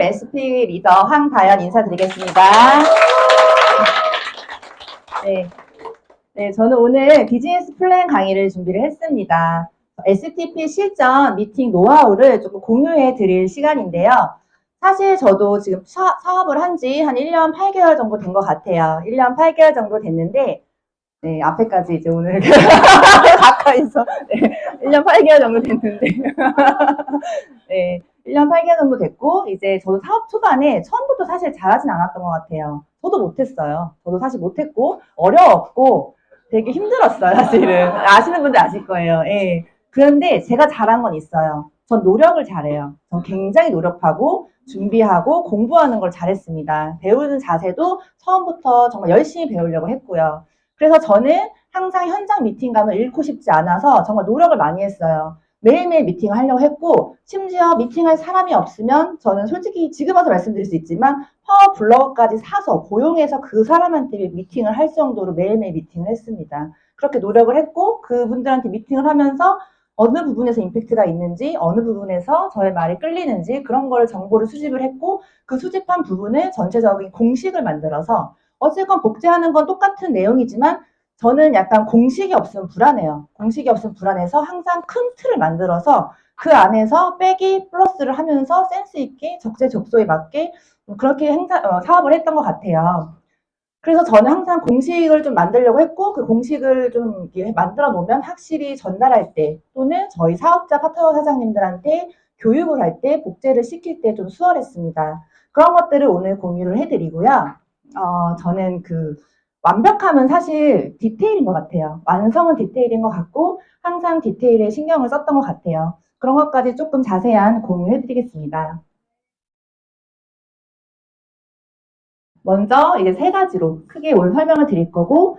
SP 리더 황다연 인사드리겠습니다. 네, 저는 오늘 비즈니스 플랜 강의를 준비를 했습니다. STP 실전 미팅 노하우를 조금 공유해 드릴 시간인데요. 사실 저도 지금 사업을 한 지 한 1년 8개월 정도 된 것 같아요. 1년 8개월 정도 됐는데, 네, 앞에까지 이제 오늘 가까이서, 네, 1년 8개월 정도 됐는데, 네, 1년 8개월 정도 됐고, 이제 저도 사업 초반에 처음부터 사실 잘하진 않았던 것 같아요. 저도 못했어요. 저도 사실 못했고, 어려웠고, 되게 힘들었어요, 사실은. 아시는 분들 아실 거예요. 예. 그런데 제가 잘한 건 있어요. 전 노력을 잘해요. 전 굉장히 노력하고, 준비하고, 공부하는 걸 잘했습니다. 배우는 자세도 처음부터 정말 열심히 배우려고 했고요. 그래서 저는 항상 현장 미팅 가면 잃고 싶지 않아서 정말 노력을 많이 했어요. 매일매일 미팅을 하려고 했고, 심지어 미팅할 사람이 없으면 저는 솔직히 지금 와서 말씀드릴 수 있지만 파워 블로거까지 사서 고용해서 그 사람한테 미팅을 할 정도로 매일매일 미팅을 했습니다. 그렇게 노력을 했고 그분들한테 미팅을 하면서 어느 부분에서 임팩트가 있는지, 어느 부분에서 저의 말이 끌리는지 그런 걸 정보를 수집을 했고 그 수집한 부분을 전체적인 공식을 만들어서 어쨌건 복제하는 건 똑같은 내용이지만 저는 약간 공식이 없으면 불안해요. 공식이 없으면 불안해서 항상 큰 틀을 만들어서 그 안에서 빼기 플러스를 하면서 센스 있게 적재적소에 맞게 그렇게 사업을 했던 것 같아요. 그래서 저는 항상 공식을 좀 만들려고 했고 그 공식을 좀 이렇게 만들어 놓으면 확실히 전달할 때 또는 저희 사업자 파트너 사장님들한테 교육을 할 때 복제를 시킬 때 좀 수월했습니다. 그런 것들을 오늘 공유를 해드리고요. 저는 완벽함은 사실 디테일인 것 같아요. 완성은 디테일인 것 같고 항상 디테일에 신경을 썼던 것 같아요. 그런 것까지 조금 자세한 공유해드리겠습니다. 먼저 이제 세 가지로 크게 오늘 설명을 드릴 거고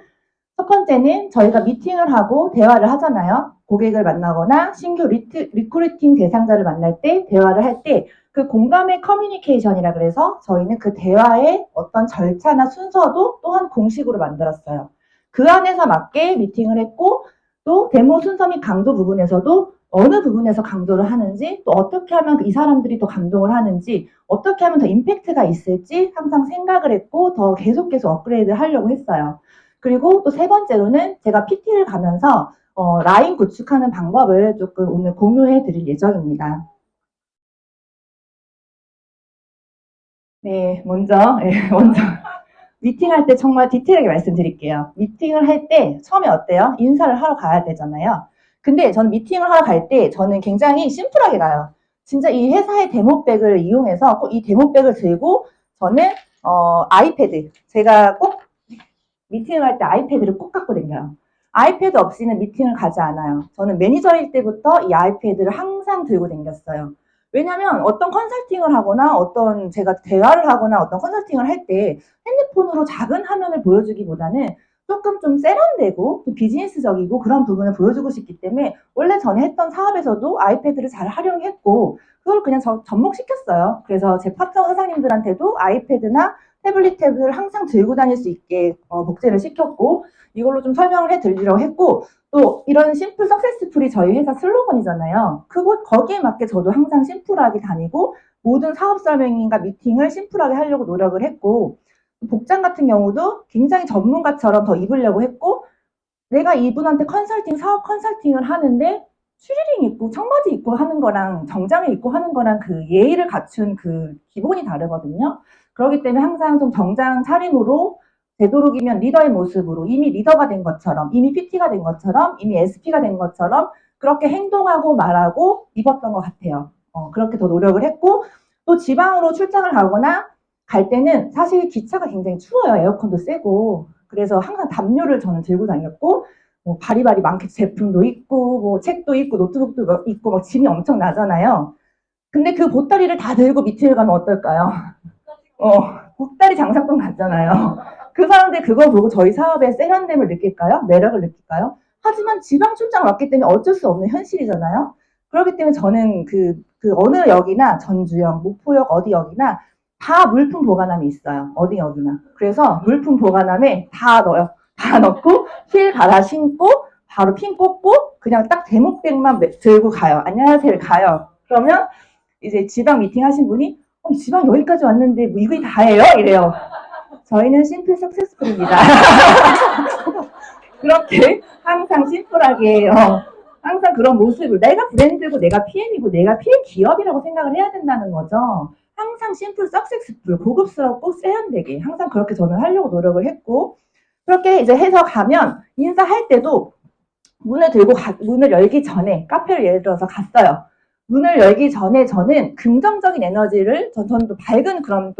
첫 번째는 저희가 미팅을 하고 대화를 하잖아요. 고객을 만나거나 신규 리크루팅 대상자를 만날 때 대화를 할 때 그 공감의 커뮤니케이션이라 그래서 저희는 그 대화의 어떤 절차나 순서도 또한 공식으로 만들었어요. 그 안에서 맞게 미팅을 했고 또 데모 순서 및 강도 부분에서도 어느 부분에서 강조를 하는지 또 어떻게 하면 이 사람들이 더 감동을 하는지 어떻게 하면 더 임팩트가 있을지 항상 생각을 했고 더 계속 업그레이드 하려고 했어요. 그리고 또 세 번째로는 제가 PT를 가면서 라인 구축하는 방법을 조금 오늘 공유해 드릴 예정입니다. 네, 먼저 미팅할 때 정말 디테일하게 말씀드릴게요. 미팅을 할 때 처음에 어때요? 인사를 하러 가야 되잖아요. 근데 저는 미팅을 하러 갈 때 저는 굉장히 심플하게 가요. 진짜 이 회사의 데모백을 이용해서 꼭 이 데모백을 들고 저는 아이패드 제가 꼭 미팅을 할 때 아이패드를 꼭 갖고 다녀요. 아이패드 없이는 미팅을 가지 않아요. 저는 매니저일 때부터 이 아이패드를 항상 들고 다녔어요. 왜냐면 어떤 컨설팅을 하거나 어떤 제가 대화를 하거나 어떤 컨설팅을 할 때 핸드폰으로 작은 화면을 보여주기보다는 조금 좀 세련되고 좀 비즈니스적이고 그런 부분을 보여주고 싶기 때문에 원래 전에 했던 사업에서도 아이패드를 잘 활용했고 그걸 그냥 접목시켰어요. 그래서 제 파트너 사장님들한테도 아이패드나 태블릿 탭을 항상 들고 다닐 수 있게 복제를 시켰고 이걸로 좀 설명을 해드리려고 했고 또 이런 심플 석세스풀이 저희 회사 슬로건이잖아요. 거기에 맞게 저도 항상 심플하게 다니고 모든 사업 설명인가 미팅을 심플하게 하려고 노력을 했고 복장 같은 경우도 굉장히 전문가처럼 더 입으려고 했고 내가 이분한테 사업 컨설팅을 하는데 추리닝 입고 청바지 입고 하는 거랑 정장을 입고 하는 거랑 그 예의를 갖춘 그 기본이 다르거든요. 그렇기 때문에 항상 좀 정장 차림으로 되도록이면 리더의 모습으로 이미 리더가 된 것처럼 이미 PT가 된 것처럼 이미 SP가 된 것처럼 그렇게 행동하고 말하고 입었던 것 같아요. 그렇게 더 노력을 했고 또 지방으로 출장을 가거나 갈 때는 사실 기차가 굉장히 추워요. 에어컨도 세고 그래서 항상 담요를 저는 들고 다녔고 뭐 바리바리 마켓 제품도 있고 뭐 책도 있고 노트북도 있고 막 짐이 엄청 나잖아요. 근데 그 보따리를 다 들고 미팅을 가면 어떨까요? 보따리 장사꾼 같잖아요. 그 사람들 그걸 보고 저희 사업의 세련됨을 느낄까요? 매력을 느낄까요? 하지만 지방 출장 왔기 때문에 어쩔 수 없는 현실이잖아요. 그렇기 때문에 저는 그 어느 역이나 전주역, 목포역 어디 역이나 다 물품 보관함이 있어요. 어디 역이나. 그래서 물품 보관함에 다 넣어요. 다 넣고 힐 갈아 신고 바로 핀 꽂고 그냥 딱 대목백만 들고 가요. 안녕하세요 가요. 그러면 이제 지방 미팅 하신 분이 지방 여기까지 왔는데 뭐 이게 다예요? 이래요. 저희는 심플 석세스풀입니다. 그렇게 항상 심플하게 항상 그런 모습을 내가 브랜드고 내가 PM이고 내가 PM 기업이라고 생각을 해야 된다는 거죠. 항상 심플 석세스풀 고급스럽고 세련되게 항상 그렇게 저는 하려고 노력을 했고 그렇게 이제 해서 가면 인사할 때도 문을 들고 문을 열기 전에 카페를 예를 들어서 갔어요. 문을 열기 전에 저는 긍정적인 에너지를 저는 또 밝은 그런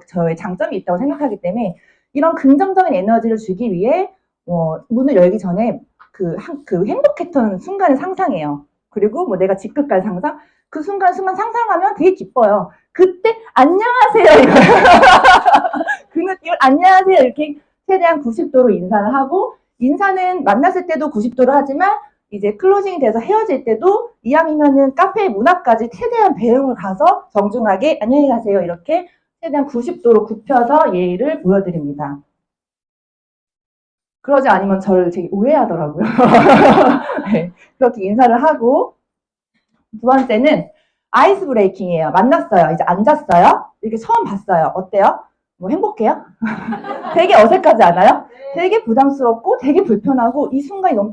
저의 장점이 있다고 생각하기 때문에 이런 긍정적인 에너지를 주기 위해 문을 열기 전에 그 행복했던 순간을 상상해요. 그리고 뭐 내가 직급 갈 상상 그 순간 상상하면 되게 기뻐요. 그때 안녕하세요 이거 그 느낌을 안녕하세요 이렇게 최대한 90도로 인사를 하고 인사는 만났을 때도 90도로 하지만 이제 클로징이 돼서 헤어질 때도 이왕이면은 카페 문 앞까지 최대한 배웅을 가서 정중하게 안녕히 가세요 이렇게 최대한 90도로 굽혀서 예의를 보여드립니다. 그러지 않으면 저를 되게 오해하더라고요. 네, 그렇게 인사를 하고 두 번째는 아이스 브레이킹이에요. 만났어요. 이제 앉았어요. 이렇게 처음 봤어요. 어때요? 뭐 행복해요? 되게 어색하지 않아요? 되게 부담스럽고 되게 불편하고 이 순간이 너무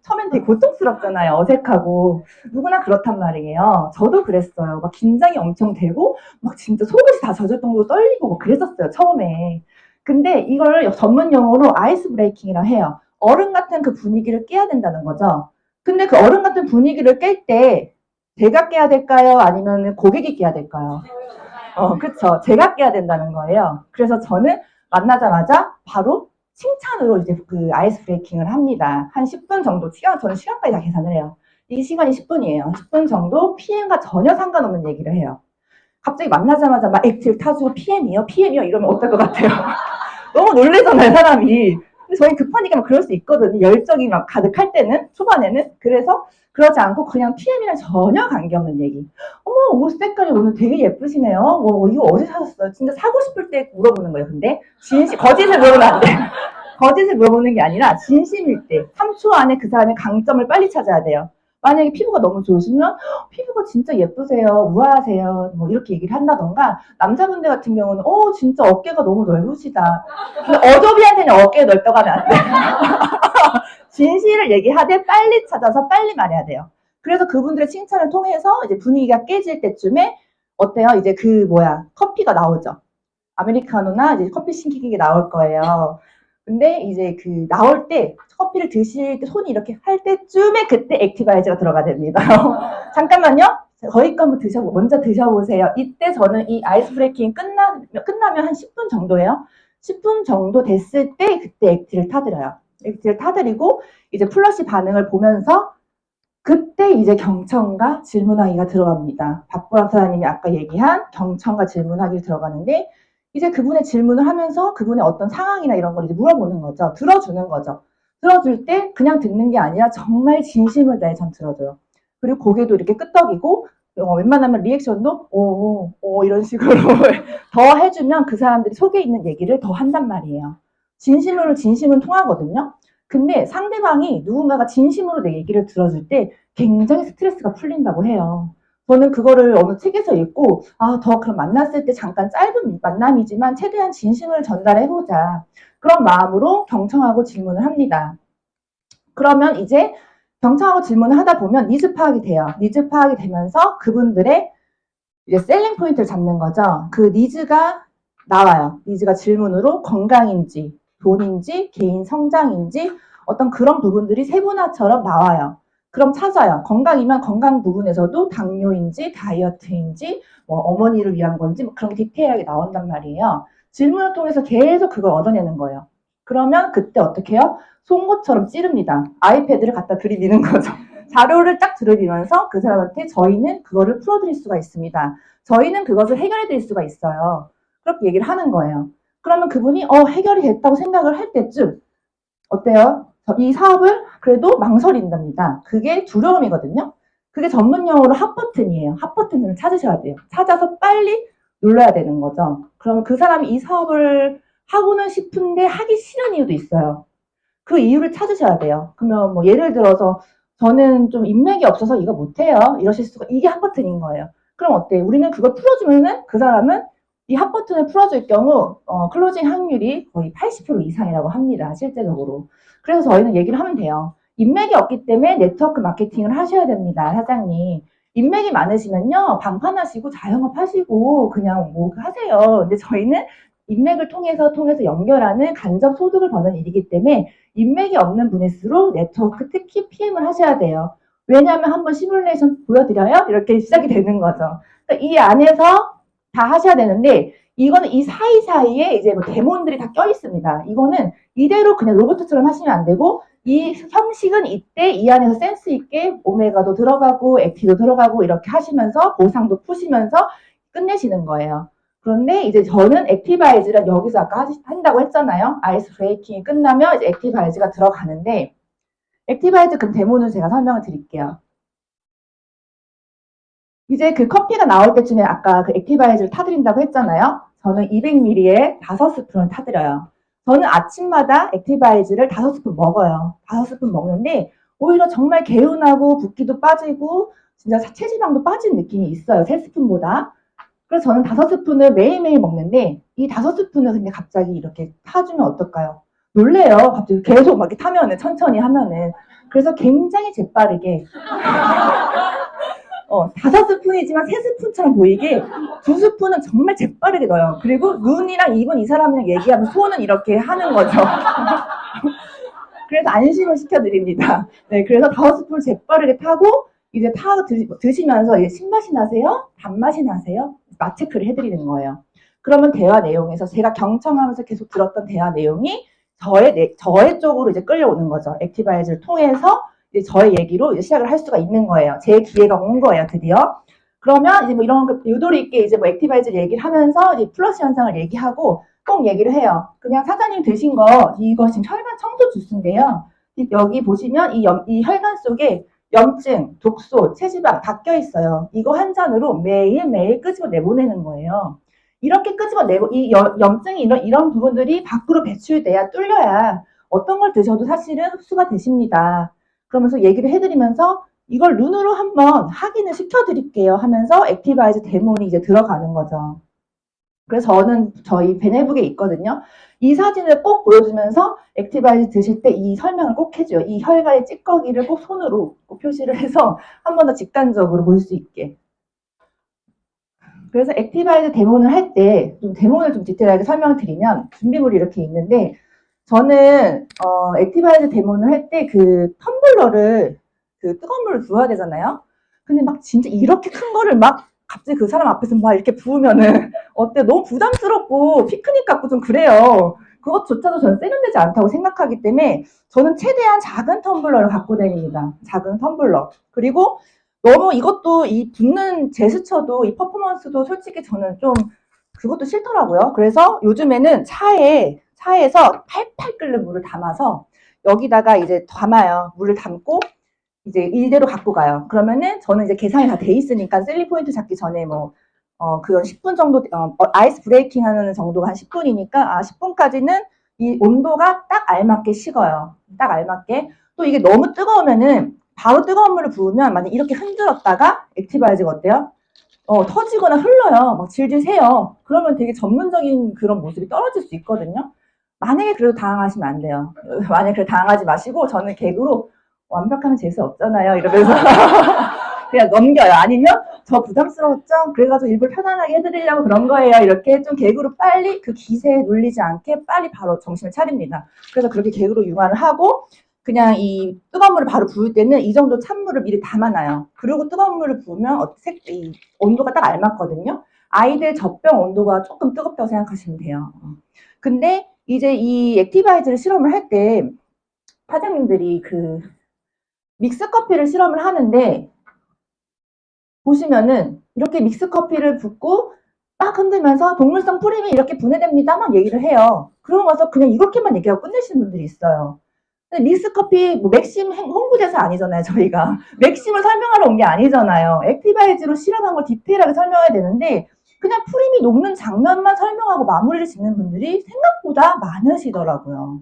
처음엔 되게 고통스럽잖아요. 어색하고. 누구나 그렇단 말이에요. 저도 그랬어요. 막 긴장이 엄청 되고 막 진짜 속옷이 다 젖을 정도로 떨리고 막 그랬었어요. 처음에. 근데 이걸 전문 용어로 아이스 브레이킹이라고 해요. 얼음 같은 그 분위기를 깨야 된다는 거죠. 근데 그 얼음 같은 분위기를 깰 때 제가 깨야 될까요? 아니면 고객이 깨야 될까요? 그쵸. 제가 깨야 된다는 거예요. 그래서 저는 만나자마자 바로 칭찬으로 이제 그 아이스 브레이킹을 합니다. 한 10분 정도, 저는 시간까지 다 계산을 해요. 이 시간이 10분이에요. 10분 정도 PM과 전혀 상관없는 얘기를 해요. 갑자기 만나자마자 막 액티를 타주고 PM이요? PM이요? 이러면 어떨 것 같아요? 너무 놀래잖아요, 사람이. 근데 저희 급하니까 막 그럴 수 있거든요. 열정이 막 가득할 때는, 초반에는. 그래서 그러지 않고 그냥 PM이랑 전혀 관계없는 얘기. 어머, 옷 색깔이 오늘 되게 예쁘시네요. 이거 어디 사셨어요? 진짜 사고 싶을 때 물어보는 거예요, 근데. 거짓을 물어보면 안 돼. 거짓을 물어보는 게 아니라 진심일 때 3초 안에 그 사람의 강점을 빨리 찾아야 돼요. 만약에 피부가 너무 좋으시면 피부가 진짜 예쁘세요, 우아하세요, 뭐 이렇게 얘기를 한다던가 남자분들 같은 경우는 진짜 어깨가 너무 넓으시다. 근데 어저비한테는 어깨가 넓다고 하면 안 돼. 진실을 얘기하되 빨리 찾아서 빨리 말해야 돼요. 그래서 그분들의 칭찬을 통해서 이제 분위기가 깨질 때쯤에 어때요? 이제 커피가 나오죠. 아메리카노나 이제 커피 신기기가 나올 거예요. 근데 이제 나올 때 커피를 드실 때 손이 이렇게 할 때쯤에 그때 액티바이저가 들어가야 됩니다. 잠깐만요. 거기 거 먼저 드셔보세요. 이때 저는 이 아이스 브레이킹 끝나면 한 10분 정도예요. 10분 정도 됐을 때 그때 액티를 타드려요. 액티를 타드리고 이제 플러시 반응을 보면서 그때 이제 경청과 질문하기가 들어갑니다. 박보람 사장님이 아까 얘기한 경청과 질문하기 들어가는데 이제 그분의 질문을 하면서 그분의 어떤 상황이나 이런 걸 이제 물어보는 거죠. 들어주는 거죠. 들어줄 때 그냥 듣는 게 아니라 정말 진심을 다해 전 들어줘요. 그리고 고개도 이렇게 끄덕이고 웬만하면 리액션도 이런 식으로 더 해주면 그 사람들이 속에 있는 얘기를 더 한단 말이에요. 진심은 통하거든요. 근데 상대방이 누군가가 진심으로 내 얘기를 들어줄 때 굉장히 스트레스가 풀린다고 해요. 저는 그거를 어느 책에서 읽고 더 그럼 만났을 때 잠깐 짧은 만남이지만 최대한 진심을 전달해보자. 그런 마음으로 경청하고 질문을 합니다. 그러면 이제 경청하고 질문을 하다 보면 니즈 파악이 돼요. 니즈 파악이 되면서 그분들의 이제 셀링 포인트를 잡는 거죠. 그 니즈가 나와요. 니즈가 질문으로 건강인지, 돈인지, 개인 성장인지 어떤 그런 부분들이 세분화처럼 나와요. 그럼 찾아요. 건강이면 건강 부분에서도 당뇨인지 다이어트인지 뭐 어머니를 위한 건지 뭐 그런 게 디테일하게 나온단 말이에요. 질문을 통해서 계속 그걸 얻어내는 거예요. 그러면 그때 어떻게 해요? 송곳처럼 찌릅니다. 아이패드를 갖다 들이미는 거죠. 자료를 딱 들이미면서 그 사람한테 저희는 그거를 풀어드릴 수가 있습니다. 저희는 그것을 해결해드릴 수가 있어요. 그렇게 얘기를 하는 거예요. 그러면 그분이 해결이 됐다고 생각을 할 때쯤 어때요? 이 사업을 그래도 망설인답니다. 그게 두려움이거든요. 그게 전문 용어로 핫버튼이에요. 핫버튼을 찾으셔야 돼요. 찾아서 빨리 눌러야 되는 거죠. 그러면 그 사람이 이 사업을 하고는 싶은데 하기 싫은 이유도 있어요. 그 이유를 찾으셔야 돼요. 그러면 뭐 예를 들어서 저는 좀 인맥이 없어서 이거 못해요. 이러실 수가 이게 핫버튼인 거예요. 그럼 어때? 우리는 그걸 풀어주면은 그 사람은 이 합 버튼을 풀어줄 경우 클로징 확률이 거의 80% 이상이라고 합니다. 실제적으로. 그래서 저희는 얘기를 하면 돼요. 인맥이 없기 때문에 네트워크 마케팅을 하셔야 됩니다. 사장님. 인맥이 많으시면요. 방판하시고 자영업 하시고 그냥 뭐 하세요. 근데 저희는 인맥을 통해서 연결하는 간접 소득을 버는 일이기 때문에 인맥이 없는 분일수록 네트워크 특히 PM을 하셔야 돼요. 왜냐하면 한번 시뮬레이션 보여드려요? 이렇게 시작이 되는 거죠. 그러니까 이 안에서 다 하셔야 되는데 이거는 이 사이사이에 이제 뭐 데몬들이 다 껴있습니다. 이거는 이대로 그냥 로봇처럼 하시면 안 되고 이 형식은 이때 이 안에서 센스 있게 오메가도 들어가고 액티도 들어가고 이렇게 하시면서 보상도 푸시면서 끝내시는 거예요. 그런데 이제 저는 액티바이즈를 여기서 아까 한다고 했잖아요. 아이스 브레이킹이 끝나면 이제 액티바이즈가 들어가는데 액티바이즈 그럼 데모는 제가 설명을 드릴게요. 이제 그 커피가 나올 때쯤에 아까 그 액티바이즈를 타드린다고 했잖아요. 저는 200ml에 5스푼을 타드려요. 저는 아침마다 액티바이즈를 5스푼 먹어요. 5스푼 먹는데 오히려 정말 개운하고 붓기도 빠지고 진짜 체지방도 빠진 느낌이 있어요. 3스푼보다. 그래서 저는 5스푼을 매일매일 먹는데 이 5스푼을 근데 갑자기 이렇게 타주면 어떨까요? 놀래요. 갑자기 계속 막 이렇게 타면은 천천히 하면은. 그래서 굉장히 재빠르게 5스푼이지만 3스푼처럼 보이게 2스푼은 정말 재빠르게 넣어요. 그리고 눈이랑 입은 이 사람이랑 얘기하면 손은 이렇게 하는 거죠. 그래서 안심을 시켜드립니다. 네, 그래서 5스푼을 재빠르게 타고 이제 드시면서 이제 신맛이 나세요? 단맛이 나세요? 맛 체크를 해드리는 거예요. 그러면 대화 내용에서 제가 경청하면서 계속 들었던 대화 내용이 저의 쪽으로 이제 끌려오는 거죠. 액티바이즈를 통해서 이제 저의 얘기로 이제 시작을 할 수가 있는 거예요. 제 기회가 온 거예요, 드디어. 그러면 이제 뭐 이런 유도리 있게 이제 뭐 액티바이즈를 얘기를 하면서 이제 플러스 현상을 얘기하고 꼭 얘기를 해요. 그냥 사장님 드신 거 이거 지금 혈관 청소 주스인데요. 여기 보시면 이 혈관 속에 염증, 독소, 체지방 다 껴있어요. 이거 한 잔으로 매일매일 끄집어 내보내는 거예요. 이렇게 끄집어내고 이 염증이 이런 부분들이 밖으로 배출돼야 뚫려야 어떤 걸 드셔도 사실은 흡수가 되십니다. 그러면서 얘기를 해드리면서 이걸 눈으로 한번 확인을 시켜드릴게요 하면서 액티바이즈 데몬이 이제 들어가는 거죠. 그래서 저는 저희 베네북에 있거든요. 이 사진을 꼭 보여주면서 액티바이즈 드실 때 이 설명을 꼭 해줘요. 이 혈관의 찌꺼기를 꼭 손으로 꼭 표시를 해서 한 번 더 직관적으로 볼 수 있게. 그래서 액티바이즈 데모를 할 때 좀 데모를 좀 디테일하게 설명을 드리면 준비물이 이렇게 있는데 저는 액티바이즈 데모를 할 때 그 텀블러를 그 뜨거운 물을 부어야 되잖아요. 근데 막 진짜 이렇게 큰 거를 막 갑자기 그 사람 앞에서 막 이렇게 부으면은 어때 너무 부담스럽고 피크닉 같고 좀 그래요. 그것조차도 저는 세련되지 않다고 생각하기 때문에 저는 최대한 작은 텀블러를 갖고 다닙니다. 작은 텀블러. 그리고 너무 이것도 이 붓는 제스처도 이 퍼포먼스도 솔직히 저는 좀 그것도 싫더라고요. 그래서 요즘에는 차에서 팔팔 끓는 물을 담아서 여기다가 이제 담아요. 물을 담고 이제 이대로 갖고 가요. 그러면은 저는 이제 계산이 다 돼 있으니까 셀리 포인트 잡기 전에 그건 10분 정도, 아이스 브레이킹 하는 정도가 한 10분이니까, 10분까지는 이 온도가 딱 알맞게 식어요. 딱 알맞게. 또 이게 너무 뜨거우면은, 바로 뜨거운 물을 부으면, 만약 이렇게 흔들었다가, 액티바이즈가 어때요? 터지거나 흘러요. 막 질질 새요. 그러면 되게 전문적인 그런 모습이 떨어질 수 있거든요. 만약에 그래도 당황하시면 안 돼요. 만약에 그래 당황하지 마시고, 저는 개그로 완벽하면 재수 없잖아요. 이러면서. 그냥 넘겨요. 아니면 저 부담스러웠죠? 그래가지고 일부러 편안하게 해드리려고 그런 거예요. 이렇게 좀 개그로 빨리 그 기세에 눌리지 않게 빨리 바로 정신을 차립니다. 그래서 그렇게 개그로 융화를 하고 그냥 이 뜨거운 물을 바로 부을 때는 이 정도 찬물을 미리 담아놔요. 그리고 뜨거운 물을 부으면 이 온도가 딱 알맞거든요. 아이들 젖병 온도가 조금 뜨겁다고 생각하시면 돼요. 근데 이제 이 액티바이즈를 실험을 할 때 사장님들이 그 믹스 커피를 실험을 하는데 보시면은 이렇게 믹스 커피를 붓고 막 흔들면서 동물성 프림이 이렇게 분해됩니다. 막 얘기를 해요. 그러고 나서 그냥 이렇게만 얘기하고 끝내시는 분들이 있어요. 근데 믹스 커피 뭐 맥심 홍보대사 아니잖아요. 저희가 맥심을 설명하러 온 게 아니잖아요. 액티바이즈로 실험한 걸 디테일하게 설명해야 되는데 그냥 프림이 녹는 장면만 설명하고 마무리를 짓는 분들이 생각보다 많으시더라고요.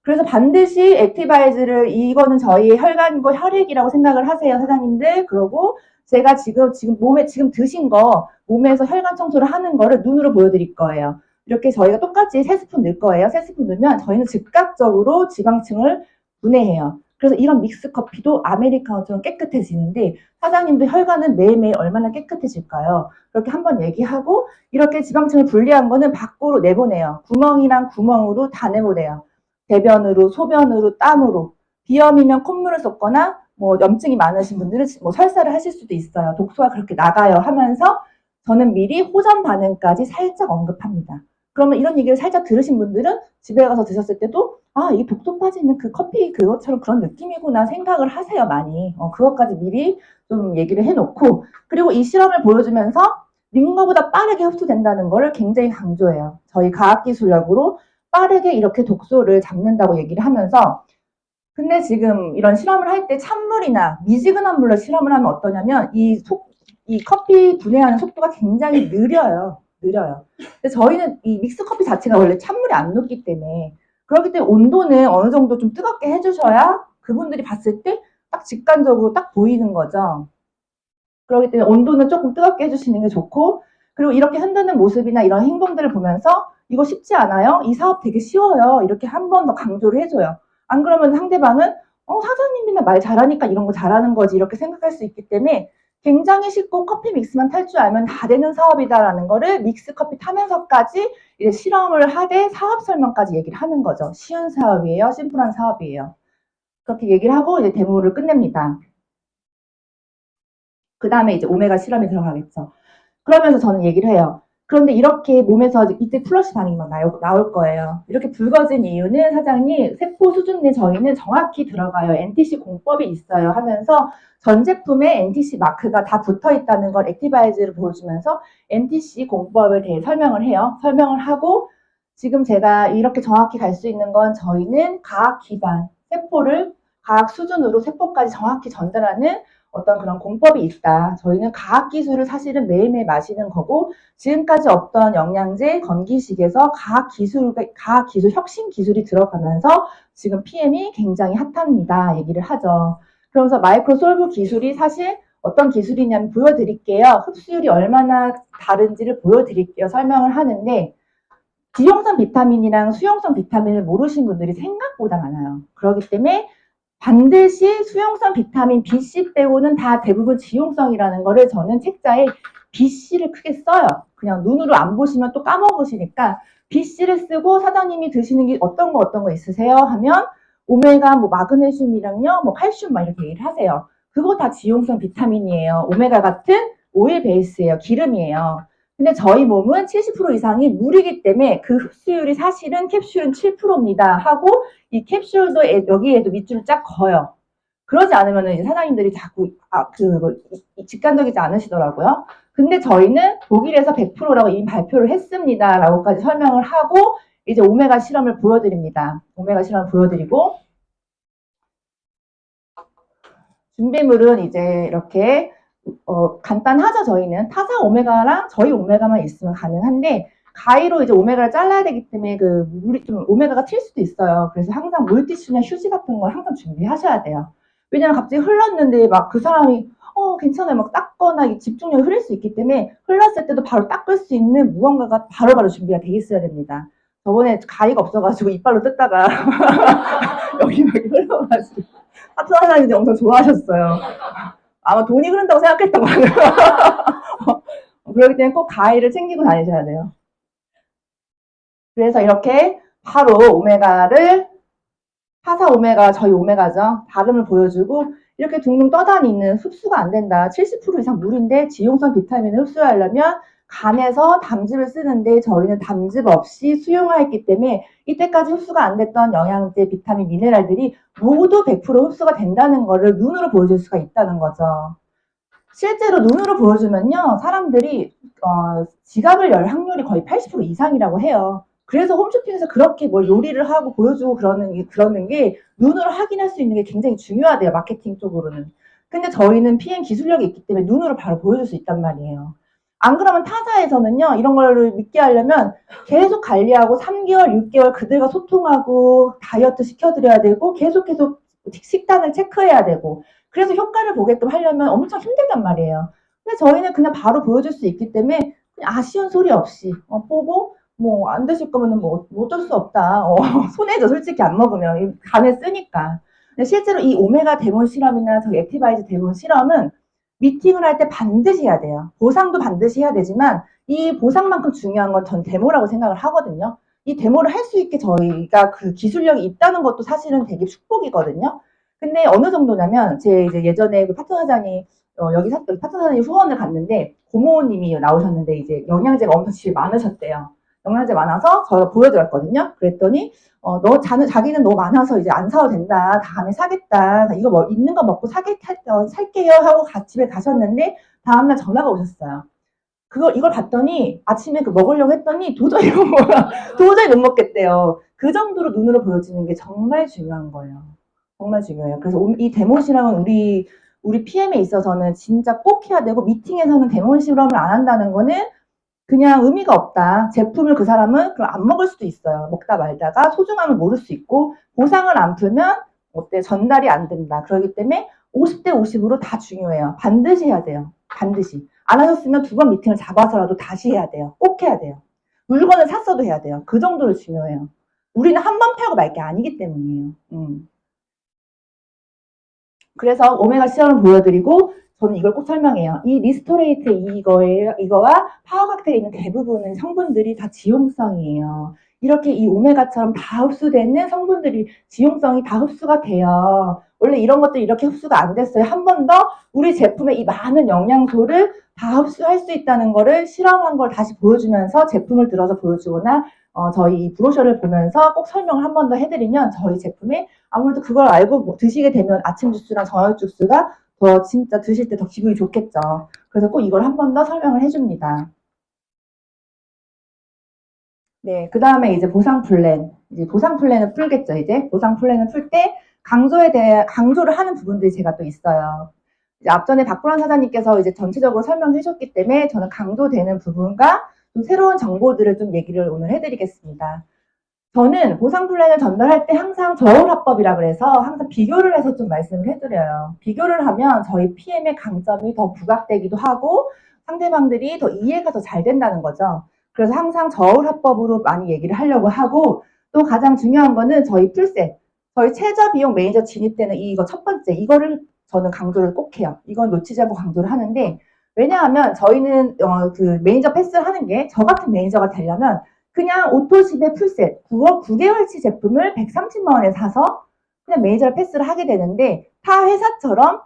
그래서 반드시 액티바이즈를 이거는 저희 혈관과 혈액이라고 생각을 하세요, 사장님들. 그러고 제가 지금 몸에 지금 드신 거 몸에서 혈관 청소를 하는 거를 눈으로 보여드릴 거예요. 이렇게 저희가 똑같이 3스푼 넣을 거예요. 3스푼 넣으면 저희는 즉각적으로 지방층을 분해해요. 그래서 이런 믹스 커피도 아메리카노처럼 깨끗해지는데 사장님도 혈관은 매일매일 얼마나 깨끗해질까요? 그렇게 한번 얘기하고 이렇게 지방층을 분리한 거는 밖으로 내보내요. 구멍이랑 구멍으로 다 내보내요. 대변으로, 소변으로, 땀으로. 비염이면 콧물을 쏟거나 뭐 염증이 많으신 분들은 뭐 설사를 하실 수도 있어요. 독소가 그렇게 나가요 하면서 저는 미리 호전 반응까지 살짝 언급합니다. 그러면 이런 얘기를 살짝 들으신 분들은 집에 가서 드셨을 때도 아, 이게 독소 빠지는 그 커피 그것처럼 그런 느낌이구나 생각을 하세요, 많이. 그것까지 미리 좀 얘기를 해놓고 그리고 이 실험을 보여주면서 링거보다 빠르게 흡수된다는 거를 굉장히 강조해요. 저희 과학기술력으로 빠르게 이렇게 독소를 잡는다고 얘기를 하면서 근데 지금 이런 실험을 할 때 찬물이나 미지근한 물로 실험을 하면 어떠냐면 이 커피 분해하는 속도가 굉장히 느려요. 느려요. 근데 저희는 이 믹스 커피 자체가 원래 찬물이 안 녹기 때문에 그렇기 때문에 온도는 어느 정도 좀 뜨겁게 해주셔야 그분들이 봤을 때 딱 직관적으로 딱 보이는 거죠. 그렇기 때문에 온도는 조금 뜨겁게 해주시는 게 좋고 그리고 이렇게 흔드는 모습이나 이런 행동들을 보면서 이거 쉽지 않아요? 이 사업 되게 쉬워요. 이렇게 한 번 더 강조를 해줘요. 안 그러면 상대방은 사장님이나 말 잘하니까 이런 거 잘하는 거지 이렇게 생각할 수 있기 때문에 굉장히 쉽고 커피 믹스만 탈 줄 알면 다 되는 사업이다라는 거를 믹스 커피 타면서까지 이제 실험을 하되 사업 설명까지 얘기를 하는 거죠. 쉬운 사업이에요. 심플한 사업이에요. 그렇게 얘기를 하고 이제 데모를 끝냅니다. 그 다음에 이제 오메가 실험에 들어가겠죠. 그러면서 저는 얘기를 해요. 그런데 이렇게 몸에서 이때 플러시 반응이 막 나올 거예요. 이렇게 붉어진 이유는 사장님 세포 수준 내 저희는 정확히 들어가요. NTC 공법이 있어요 하면서 전 제품에 NTC 마크가 다 붙어 있다는 걸 액티바이즈를 보여주면서 NTC 공법에 대해 설명을 해요. 설명을 하고 지금 제가 이렇게 정확히 갈 수 있는 건 저희는 과학 기반 세포를 과학 수준으로 세포까지 정확히 전달하는 어떤 그런 공법이 있다. 저희는 과학기술을 사실은 매일매일 마시는 거고 지금까지 없던 영양제, 건기식에서 과학기술 혁신 기술이 들어가면서 지금 PM이 굉장히 핫합니다. 얘기를 하죠. 그러면서 마이크로솔브 기술이 사실 어떤 기술이냐면 보여드릴게요. 흡수율이 얼마나 다른지를 보여드릴게요. 설명을 하는데 지용성 비타민이랑 수용성 비타민을 모르신 분들이 생각보다 많아요. 그렇기 때문에 반드시 수용성 비타민 B씨 빼고는 다 대부분 지용성이라는 거를 저는 책자에 B씨를 크게 써요. 그냥 눈으로 안 보시면 또 까먹으시니까 B씨를 쓰고 사장님이 드시는 게 어떤 거 있으세요? 하면 오메가 뭐 마그네슘이랑요, 뭐 칼슘 막 이렇게 얘기를 하세요. 그거 다 지용성 비타민이에요. 오메가 같은 오일 베이스예요. 기름이에요. 근데 저희 몸은 70% 이상이 물이기 때문에 그 흡수율이 사실은 캡슐은 7%입니다. 하고 이 캡슐도 여기에도 밑줄을 쫙 그어요. 그러지 않으면 사장님들이 자꾸 직관적이지 않으시더라고요. 근데 저희는 독일에서 100%라고 이미 발표를 했습니다. 라고까지 설명을 하고 이제 오메가 실험을 보여드립니다. 오메가 실험을 보여드리고 준비물은 이제 이렇게 간단하죠. 저희는 타사 오메가랑 저희 오메가만 있으면 가능한데 가위로 이제 오메가를 잘라야 되기 때문에 그 물이 좀 오메가가 튈 수도 있어요. 그래서 항상 물티슈나 휴지 같은 걸 항상 준비하셔야 돼요. 왜냐면 갑자기 흘렀는데 막 그 사람이 괜찮아요. 막 닦거나 집중력이 흐릴 수 있기 때문에 흘렀을 때도 바로 닦을 수 있는 무언가가 바로바로 준비가 돼 있어야 됩니다. 저번에 가위가 없어가지고 이빨로 뜯다가 여기 막 흘러가지고 파트너사님이 엄청 좋아하셨어요. 아마 돈이 흐른다고 생각했던 거예요. 그렇기 때문에 꼭 가위를 챙기고 다니셔야 돼요. 그래서 이렇게 바로 오메가를 타사 오메가 저희 오메가죠. 발음을 보여주고 이렇게 둥둥 떠다니는 흡수가 안 된다. 70% 이상 물인데 지용성 비타민을 흡수하려면 간에서 담즙을 쓰는데 저희는 담즙 없이 수용하였기 때문에 이때까지 흡수가 안 됐던 영양제, 비타민, 미네랄들이 모두 100% 흡수가 된다는 것을 눈으로 보여줄 수가 있다는 거죠. 실제로 눈으로 보여주면요, 사람들이 지갑을 열 확률이 거의 80% 이상이라고 해요. 그래서 홈쇼핑에서 그렇게 뭘 요리를 하고 보여주고 그러는 게 눈으로 확인할 수 있는 게 굉장히 중요하대요, 마케팅 쪽으로는. 근데 저희는 PM 기술력이 있기 때문에 눈으로 바로 보여줄 수 있단 말이에요. 안 그러면 타사에서는요, 이런 걸 믿게 하려면 계속 관리하고 3개월, 6개월 그들과 소통하고 다이어트 시켜드려야 되고 계속 식단을 체크해야 되고 그래서 효과를 보게끔 하려면 엄청 힘들단 말이에요. 근데 저희는 그냥 바로 보여줄 수 있기 때문에 그냥 아쉬운 소리 없이 보고 뭐 안 드실 거면은 뭐 어쩔 수 없다. 손해죠. 솔직히 안 먹으면 간에 쓰니까. 근데 실제로 이 오메가 데몬 실험이나 저희 액티바이즈 데몬 실험은 미팅을 할 때 반드시 해야 돼요. 보상도 반드시 해야 되지만 이 보상만큼 중요한 건 전 데모라고 생각을 하거든요. 이 데모를 할 수 있게 저희가 그 기술력이 있다는 것도 사실은 되게 축복이거든요. 근데 어느 정도냐면 제 이제 예전에 그 파트너장이 여기 파트너장이 후원을 갔는데 고모님이 나오셨는데 이제 영양제가 엄청 집에 많으셨대요. 영양제 많아서 저희가 보여드렸거든요. 그랬더니 자기는 너무 많아서 이제 안 사도 된다. 다음에 사겠다. 이거 뭐 있는 거 먹고 살게요 하고 집에 가셨는데 다음날 전화가 오셨어요. 이걸 봤더니 아침에 먹으려고 했더니 도저히 도저히 못 먹겠대요. 그 정도로 눈으로 보여지는 게 정말 중요한 거예요. 정말 중요해요. 그래서 이 데모 실험은 우리 PM에 있어서는 진짜 꼭 해야 되고 미팅에서는 데모 실험을 안 한다는 거는 그냥 의미가 없다. 제품을 그 사람은 그럼 안 먹을 수도 있어요. 먹다 말다가 소중함을 모를 수 있고 보상을 안 풀면 전달이 안 된다. 그렇기 때문에 50대 50으로 다 중요해요. 반드시 해야 돼요. 반드시. 안 하셨으면 2번 미팅을 잡아서라도 다시 해야 돼요. 꼭 해야 돼요. 물건을 샀어도 해야 돼요. 그 정도로 중요해요. 우리는 한 번 팔고 말 게 아니기 때문이에요. 그래서 오메가 실험을 보여드리고 저는 이걸 꼭 설명해요. 이 리스토레이트 이거와 파워칵테일에 있는 대부분의 성분들이 다 지용성이에요. 이렇게 이 오메가처럼 다 흡수되는 성분들이 지용성이 다 흡수가 돼요. 원래 이런 것들이 이렇게 흡수가 안 됐어요. 한 번 더 우리 제품의 이 많은 영양소를 다 흡수할 수 있다는 거를 실험한 걸 다시 보여주면서 제품을 들어서 보여주거나 저희 브로셔를 보면서 꼭 설명을 한 번 더 해드리면 저희 제품에 아무래도 그걸 알고 드시게 되면 아침 주스랑 저녁 주스가 더 진짜 드실 때 더 기분이 좋겠죠. 그래서 꼭 이걸 한 번 더 설명을 해줍니다. 네, 그 다음에 이제 보상 플랜. 이제 보상 플랜을 풀겠죠, 이제. 보상 플랜을 풀 때 강조를 하는 부분들이 제가 또 있어요. 이제 앞전에 박보란 사장님께서 이제 전체적으로 설명해 주셨기 때문에 저는 강조되는 부분과 좀 새로운 정보들을 좀 얘기를 오늘 해드리겠습니다. 저는 보상 플랜을 전달할 때 항상 저울화법이라 그래서 항상 비교를 해서 좀 말씀을 해드려요. 비교를 하면 저희 PM의 강점이 더 부각되기도 하고 상대방들이 더 이해가 더 잘 된다는 거죠. 그래서 항상 저울화법으로 많이 얘기를 하려고 하고 또 가장 중요한 거는 저희 풀셋, 저희 최저 비용 매니저 진입 때는 이거 첫 번째, 이거를 저는 강조를 꼭 해요. 이건 놓치지 않고 강조를 하는데 왜냐하면 저희는 그 매니저 패스를 하는 게 저 같은 매니저가 되려면 그냥 오토십의 풀셋 9개월치 제품을 130만 원에 사서 그냥 매니저를 패스를 하게 되는데 타 회사처럼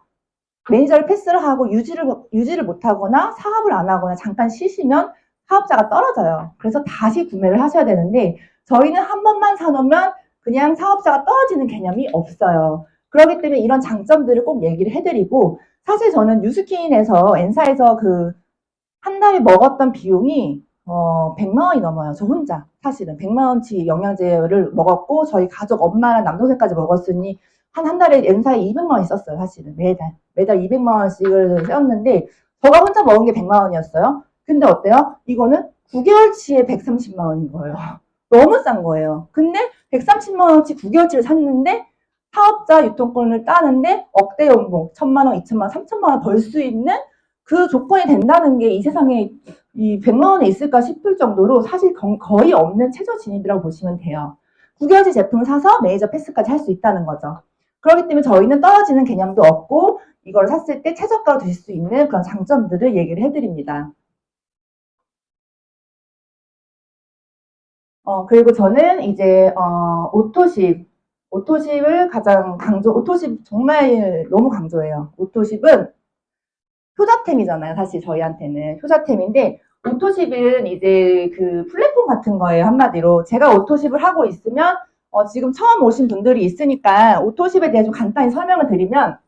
매니저를 패스를 하고 유지를 못하거나 사업을 안 하거나 잠깐 쉬시면 사업자가 떨어져요. 그래서 다시 구매를 하셔야 되는데 저희는 한 번만 사놓으면 그냥 사업자가 떨어지는 개념이 없어요. 그렇기 때문에 이런 장점들을 꼭 얘기를 해드리고 사실 저는 뉴스킨에서 N사에서 그 한 달에 먹었던 비용이 100만 원이 넘어요. 저 혼자 사실은 100만 원치 영양제를 먹었고 저희 가족 엄마랑 남동생까지 먹었으니 한 달에 N사에 200만 원이 썼어요. 사실은 매달 200만 원씩을 썼는데 저가 혼자 먹은 게 100만 원이었어요. 근데 어때요? 이거는 9개월치에 130만 원인 거예요. 너무 싼 거예요. 근데 130만 원치 9개월치를 샀는데 사업자 유통권을 따는데 억대 연봉 1,000만 원, 2,000만 원, 3,000만 원 벌 수 있는 그 조건이 된다는 게 이 세상에 이 100만 원에 있을까 싶을 정도로 사실 거의 없는 최저 진입이라고 보시면 돼요. 9개월치 제품을 사서 매니저 패스까지 할 수 있다는 거죠. 그렇기 때문에 저희는 떨어지는 개념도 없고 이걸 샀을 때 최저가로 드실 수 있는 그런 장점들을 얘기를 해드립니다. 그리고 저는 이제 오토십을 가장 오토십 정말 너무 강조해요. 오토십은 효자템이잖아요. 사실 저희한테는 효자템인데 오토십은 이제 그 플랫폼 같은 거예요. 한마디로 제가 오토십을 하고 있으면 지금 처음 오신 분들이 있으니까 오토십에 대해 좀 간단히 설명을 드리면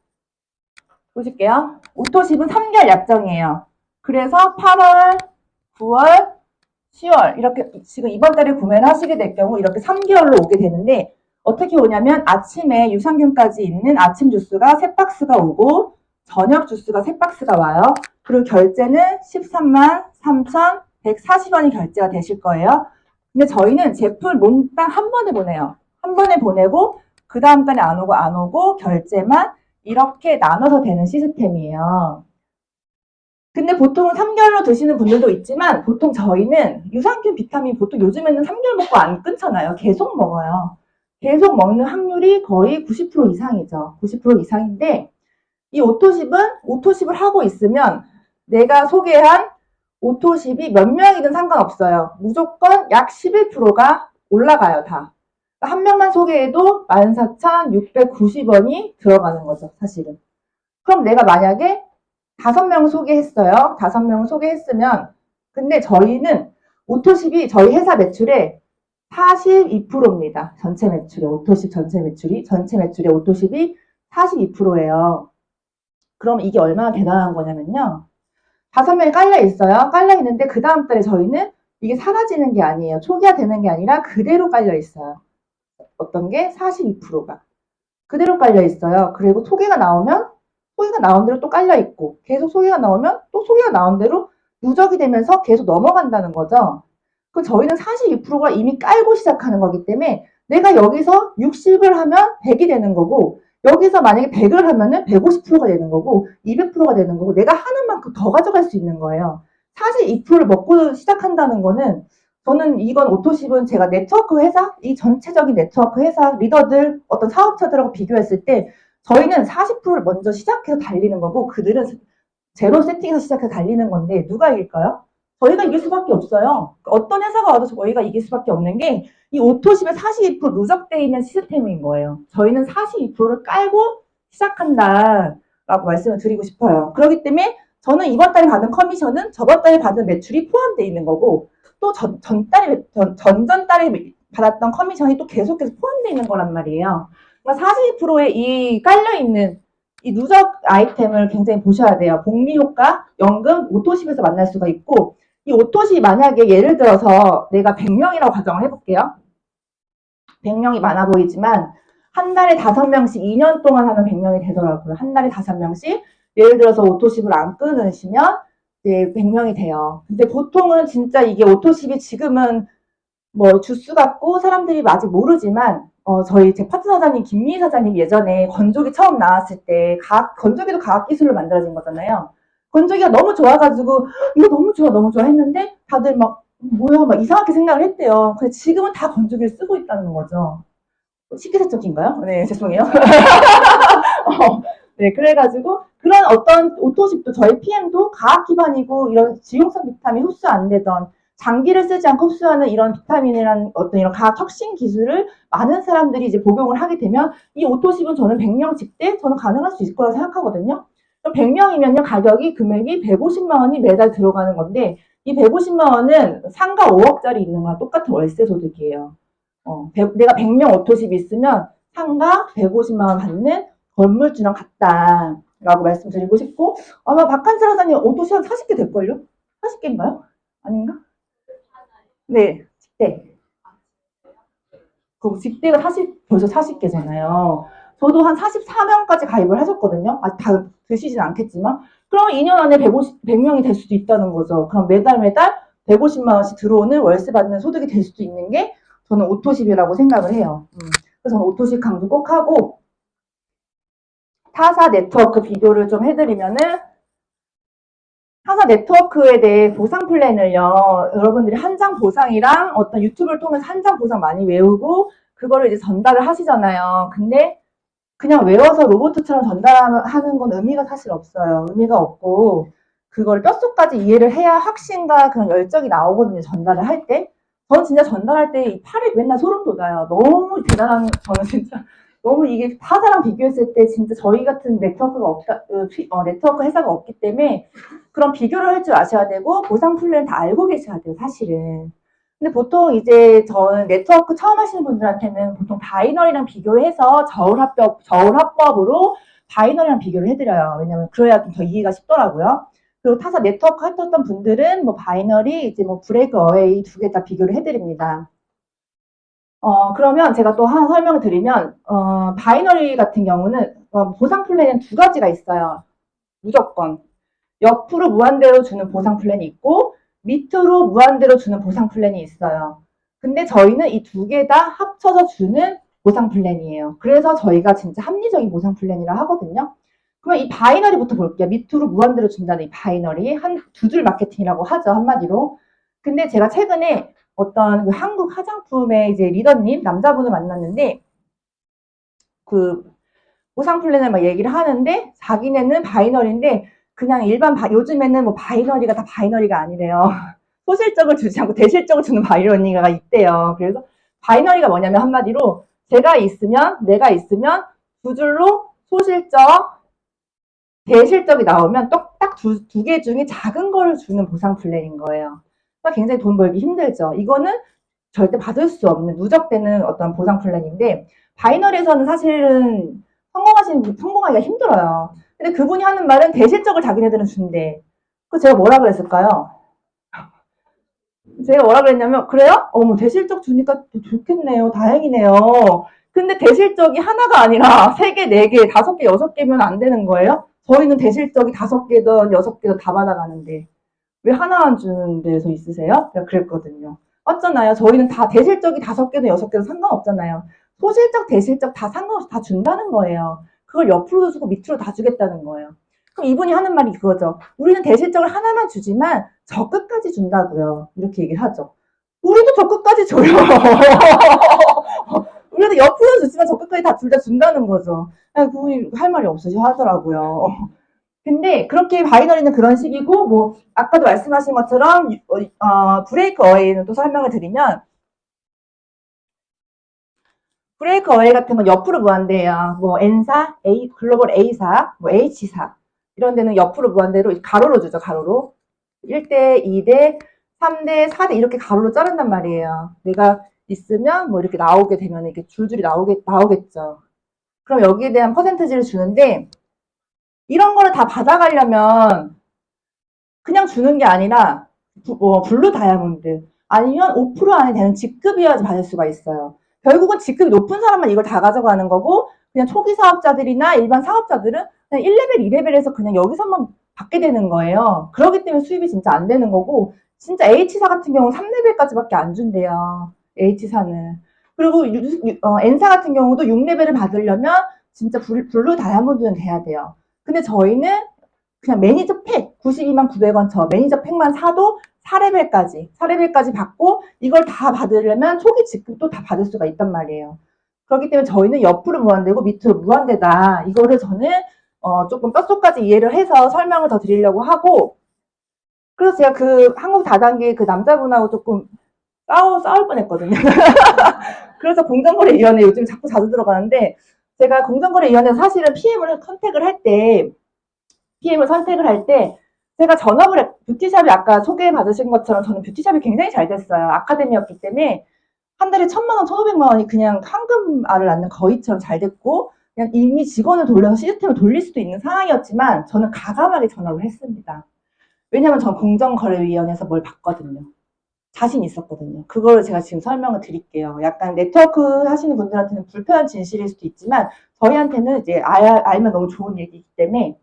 보실게요. 오토십은 3개월 약정이에요. 그래서 8월, 9월, 10월 이렇게 지금 이번 달에 구매를 하시게 될 경우 이렇게 3개월로 오게 되는데 어떻게 오냐면 아침에 유산균까지 있는 아침 주스가 3박스가 오고 저녁 주스가 3박스가 와요. 그리고 결제는 13만 3,140원이 결제가 되실 거예요. 근데 저희는 제품 몽땅 한 번에 보내요. 한 번에 보내고 그 다음 달에 안 오고 결제만 이렇게 나눠서 되는 시스템이에요. 근데 보통은 3개월로 드시는 분들도 있지만 보통 저희는 유산균 비타민 보통 요즘에는 3개월 먹고 안 끊잖아요. 계속 먹어요. 계속 먹는 확률이 거의 90% 이상이죠. 90% 이상인데 이 오토십을 하고 있으면 내가 소개한 오토십이 몇 명이든 상관없어요. 무조건 약 11%가 올라가요, 다. 한 명만 소개해도 14,690원이 들어가는 거죠, 사실은. 그럼 내가 만약에 5명 소개했어요. 5명 소개했으면, 근데 저희는 오토십이 저희 회사 매출의 42%입니다. 전체 매출의 오토십 전체 매출의 오토십이 42%예요. 그럼 이게 얼마나 대단한 거냐면요. 5명이 깔려 있어요. 깔려 있는데 그 다음 달에 저희는 이게 사라지는 게 아니에요. 초기화 되는 게 아니라 그대로 깔려 있어요. 어떤 게 42%가 그대로 깔려 있어요. 그리고 소개가 나온 대로 또 깔려 있고 계속 소개가 나오면 또 소개가 나온 대로 누적이 되면서 계속 넘어간다는 거죠. 그 저희는 42%가 이미 깔고 시작하는 거기 때문에 내가 여기서 60을 하면 100이 되는 거고 여기서 만약에 100을 하면은 150%가 되는 거고 200%가 되는 거고 내가 하는 만큼 더 가져갈 수 있는 거예요. 42%를 먹고 시작한다는 거는 저는 이건 오토십은 제가 네트워크 회사, 이 전체적인 네트워크 회사 리더들 어떤 사업자들하고 비교했을 때 저희는 40%를 먼저 시작해서 달리는 거고 그들은 제로 세팅에서 시작해서 달리는 건데 누가 이길까요? 저희가 이길 수밖에 없어요. 어떤 회사가 와도 저희가 이길 수밖에 없는 게 이 오토십에 42% 누적되어 있는 시스템인 거예요. 저희는 42%를 깔고 시작한다라고 말씀을 드리고 싶어요. 그렇기 때문에 저는 이번 달에 받은 커미션은 저번 달에 받은 매출이 포함되어 있는 거고 또 전전달에 받았던 커미션이 또 계속해서 포함되어 있는 거란 말이에요. 그러니까 42%의 이 깔려있는 이 누적 아이템을 굉장히 보셔야 돼요. 복리 효과, 연금, 오토십에서 만날 수가 있고 이 오토십 만약에 예를 들어서 내가 100명이라고 가정을 해볼게요. 100명이 많아 보이지만 한 달에 5명씩 2년 동안 하면 100명이 되더라고요. 한 달에 5명씩 예를 들어서 오토십을 안 끊으시면 이제 100명이 돼요. 근데 보통은 진짜 이게 오토십이 지금은 뭐 주스 같고 사람들이 아직 모르지만 저희 제 파트너 사장님 김미희 사장님 예전에 건조기 처음 나왔을 때 건조기도 과학기술로 만들어진 거잖아요. 건조기가 너무 좋아가지고 이거 너무 좋아 했는데 다들 막 뭐야 막 이상하게 생각을 했대요. 근데 지금은 다 건조기를 쓰고 있다는 거죠. 식기세척인가요? 네, 죄송해요. 네, 그래가지고 그런 어떤 오토십도 저희 PM도 과학 기반이고 이런 지용성 비타민 흡수 안 되던 장기를 쓰지 않고 흡수하는 이런 비타민이란 어떤 이런 과학 혁신 기술을 많은 사람들이 이제 복용을 하게 되면 이 오토십은 저는 100명 직대 저는 가능할 수 있을 거라고 생각하거든요. 100명이면요 가격이 금액이 150만 원이 매달 들어가는 건데 이 150만 원은 상가 5억짜리 있는 거랑 똑같은 월세 소득이에요. 내가 100명 오토십이 있으면 상가 150만 원 받는 건물주랑 같다라고 말씀드리고 싶고 아마 박한슬 사장님 오토시 한 40개 될걸요? 40개인가요? 아닌가? 네, 직대. 그 직대가 벌써 40개잖아요. 저도 한 44명까지 가입을 하셨거든요. 다 드시진 않겠지만. 그럼 2년 안에 100명이 될 수도 있다는 거죠. 그럼 매달 150만 원씩 들어오는 월세 받는 소득이 될 수도 있는 게 저는 오토십이라고 생각을 해요. 그래서 저는 오토십 강조 꼭 하고 타사 네트워크 비교를 좀 해드리면은 타사 네트워크에 대해 보상 플랜을요. 여러분들이 한장 보상이랑 어떤 유튜브를 통해서 한장 보상 많이 외우고 그거를 이제 전달을 하시잖아요. 근데 그냥 외워서 로봇처럼 전달하는 건 의미가 사실 없어요. 의미가 없고 그걸 뼛속까지 이해를 해야 확신과 그런 열정이 나오거든요. 전달을 할 때. 저는 진짜 전달할 때 팔이 맨날 소름 돋아요. 너무 대단한 저는 진짜 너무 이게 타사랑 비교했을 때 진짜 저희 같은 네트워크 회사가 없기 때문에 그런 비교를 할 줄 아셔야 되고 보상 플랜 다 알고 계셔야 돼요. 사실은. 근데 보통 이제 저는 네트워크 처음 하시는 분들한테는 보통 바이너리랑 비교해서 저울합법으로 바이너리랑 비교를 해드려요. 왜냐면 그래야 좀 더 이해가 쉽더라고요. 그리고 타사 네트워크 하셨던 분들은 뭐 바이너리, 이제 뭐 브레이크 어웨이 2개 다 비교를 해드립니다. 그러면 제가 또 하나 설명을 드리면, 바이너리 같은 경우는 보상 플랜은 2가지가 있어요. 무조건. 옆으로 무한대로 주는 보상 플랜이 있고 밑으로 무한대로 주는 보상 플랜이 있어요. 근데 저희는 이 두 개 다 합쳐서 주는 보상 플랜이에요. 그래서 저희가 진짜 합리적인 보상 플랜이라 하거든요. 그러면 이 바이너리부터 볼게요. 밑으로 무한대로 준다는 이 바이너리. 두 줄 마케팅이라고 하죠. 한마디로. 근데 제가 최근에 어떤 그 한국 화장품의 이제 리더님, 남자분을 만났는데, 그 보상 플랜을 막 얘기를 하는데, 자기네는 바이너리인데, 그냥 요즘에는 뭐 바이너리가 다 바이너리가 아니래요. 소실적을 주지 않고 대실적을 주는 바이너리가 있대요. 그래서 바이너리가 뭐냐면 한마디로 내가 있으면 두 줄로 소실적, 대실적이 나오면 딱 두 개 중에 작은 걸 주는 보상 플랜인 거예요. 그러니까 굉장히 돈 벌기 힘들죠. 이거는 절대 받을 수 없는 누적되는 어떤 보상 플랜인데 바이너리에서는 사실은 성공하기가 힘들어요. 근데 그분이 하는 말은 대실적을 자기네들은 준대. 그래서 제가 뭐라 그랬을까요? 제가 뭐라 그랬냐면 그래요? 어머 대실적 주니까 좋겠네요. 다행이네요. 근데 대실적이 하나가 아니라 3개, 4개, 5개, 6개면 안 되는 거예요? 저희는 대실적이 5개든 6개든 다 받아가는데 왜 하나 안 주는 데서 있으세요? 제가 그랬거든요. 맞잖아요. 저희는 다 대실적이 5개든 6개든 상관없잖아요. 소실적, 대실적 다 상관없이 다 준다는 거예요. 그걸 옆으로도 주고 밑으로 다 주겠다는 거예요. 그럼 이분이 하는 말이 그거죠. 우리는 대실적을 하나만 주지만 저 끝까지 준다고요. 이렇게 얘기를 하죠. 우리도 저 끝까지 줘요. 우리도 옆으로 주지만 저 끝까지 다 둘 다 준다는 거죠. 그분이 할 말이 없으셔 하더라고요. 근데 그렇게 바이너리는 그런 식이고 뭐 아까도 말씀하신 것처럼 브레이크 어웨이는 또 설명을 드리면 브레이크 어웨이 같은 건 옆으로 무한대예요. 뭐 N사, 글로벌 A사, 뭐 H사 이런 데는 옆으로 무한대로 가로로 주죠. 가로로 1대, 2대, 3대, 4대 이렇게 가로로 자른단 말이에요. 내가 있으면 뭐 이렇게 나오게 되면 이렇게 줄줄이 나오겠죠. 그럼 여기에 대한 퍼센트지를 주는데 이런 거를 다 받아가려면 그냥 주는 게 아니라 블루 다이아몬드 아니면 5% 안에 되는 직급이어야지 받을 수가 있어요. 결국은 직급이 높은 사람만 이걸 다 가져가는 거고 그냥 초기 사업자들이나 일반 사업자들은 그냥 1레벨, 2레벨에서 그냥 여기서만 받게 되는 거예요. 그렇기 때문에 수입이 진짜 안 되는 거고 진짜 H사 같은 경우는 3레벨까지밖에 안 준대요. H사는. 그리고 N사 같은 경우도 6레벨을 받으려면 진짜 블루 다이아몬드는 돼야 돼요. 근데 저희는 그냥 매니저 팩 92만 900원 저 매니저 팩만 사도 4레벨까지 받고 이걸 다 받으려면 초기 직급도 다 받을 수가 있단 말이에요. 그렇기 때문에 저희는 옆으로 무한대고 밑으로 무한대다. 이거를 저는 조금 뼛속까지 이해를 해서 설명을 더 드리려고 하고 그래서 제가 그 한국 다단계 그 남자분하고 조금 싸울 뻔했거든요. 그래서 공정거래위원회 요즘 자주 들어가는데 제가 공정거래위원회 사실은 PM을 선택을 할 때 제가 뷰티샵이 아까 소개받으신 것처럼 저는 뷰티샵이 굉장히 잘 됐어요. 아카데미였기 때문에 한 달에 1,000만 원, 1,500만 원이 그냥 황금알을 낳는 거위처럼 잘 됐고 그냥 이미 직원을 돌려서 시스템을 돌릴 수도 있는 상황이었지만 저는 과감하게 전업을 했습니다. 왜냐면 전 공정거래위원회에서 뭘 봤거든요. 자신 있었거든요. 그걸 제가 지금 설명을 드릴게요. 약간 네트워크 하시는 분들한테는 불편한 진실일 수도 있지만 저희한테는 이제 알면 너무 좋은 얘기이기 때문에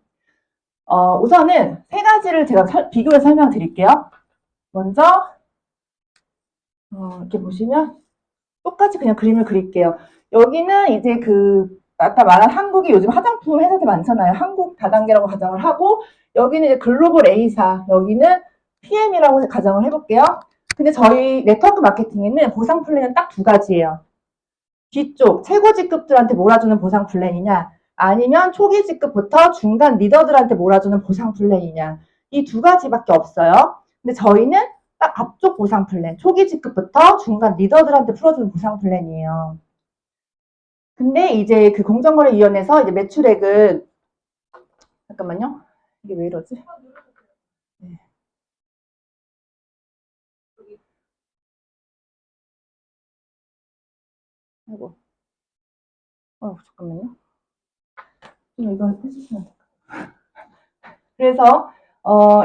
우선은 3가지를 제가 비교해서 설명드릴게요. 먼저 이렇게 보시면 똑같이 그냥 그림을 그릴게요. 여기는 이제 아까 말한 한국이 요즘 화장품 회사들 많잖아요. 한국 다단계라고 가정을 하고 여기는 이제 글로벌 A사, 여기는 PM이라고 가정을 해볼게요. 근데 저희 네트워크 마케팅에는 보상 플랜은 딱 2가지예요. 뒤쪽 최고 직급들한테 몰아주는 보상 플랜이냐 아니면 초기 직급부터 중간 리더들한테 몰아주는 보상 플랜이냐 이 2가지밖에 없어요. 근데 저희는 딱 앞쪽 보상 플랜 초기 직급부터 중간 리더들한테 풀어주는 보상 플랜이에요. 근데 이제 그 공정거래위원회에서 이제 매출액을 잠깐만요. 이게 왜 이러지? 네. 아이고. 잠깐만요. 이거 해주시면 될까요? 그래서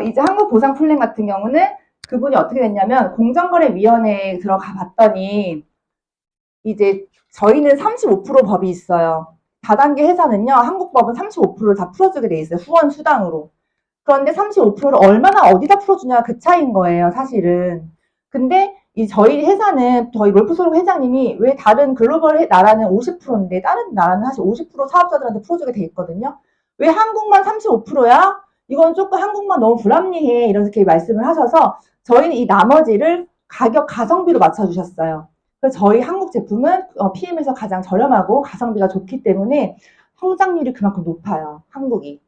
이제 한국 보상 플랜 같은 경우는 그분이 어떻게 됐냐면 공정거래위원회에 들어가 봤더니 이제 저희는 35% 법이 있어요. 다단계 회사는요, 한국 법은 35%를 다 풀어주게 돼 있어요. 후원 수당으로. 그런데 35%를 얼마나 어디다 풀어주냐 그 차이인 거예요, 사실은. 근데 저희 회사는 저희 롤프솔로 회장님이 왜 다른 글로벌 나라는 50%인데 다른 나라는 사실 50% 사업자들한테 풀어주게 돼 있거든요. 왜 한국만 35%야? 이건 조금 한국만 너무 불합리해 이렇게 말씀을 하셔서 저희는 이 나머지를 가격 가성비로 맞춰주셨어요. 그래서 저희 한국 제품은 PM에서 가장 저렴하고 가성비가 좋기 때문에 성장률이 그만큼 높아요, 한국이.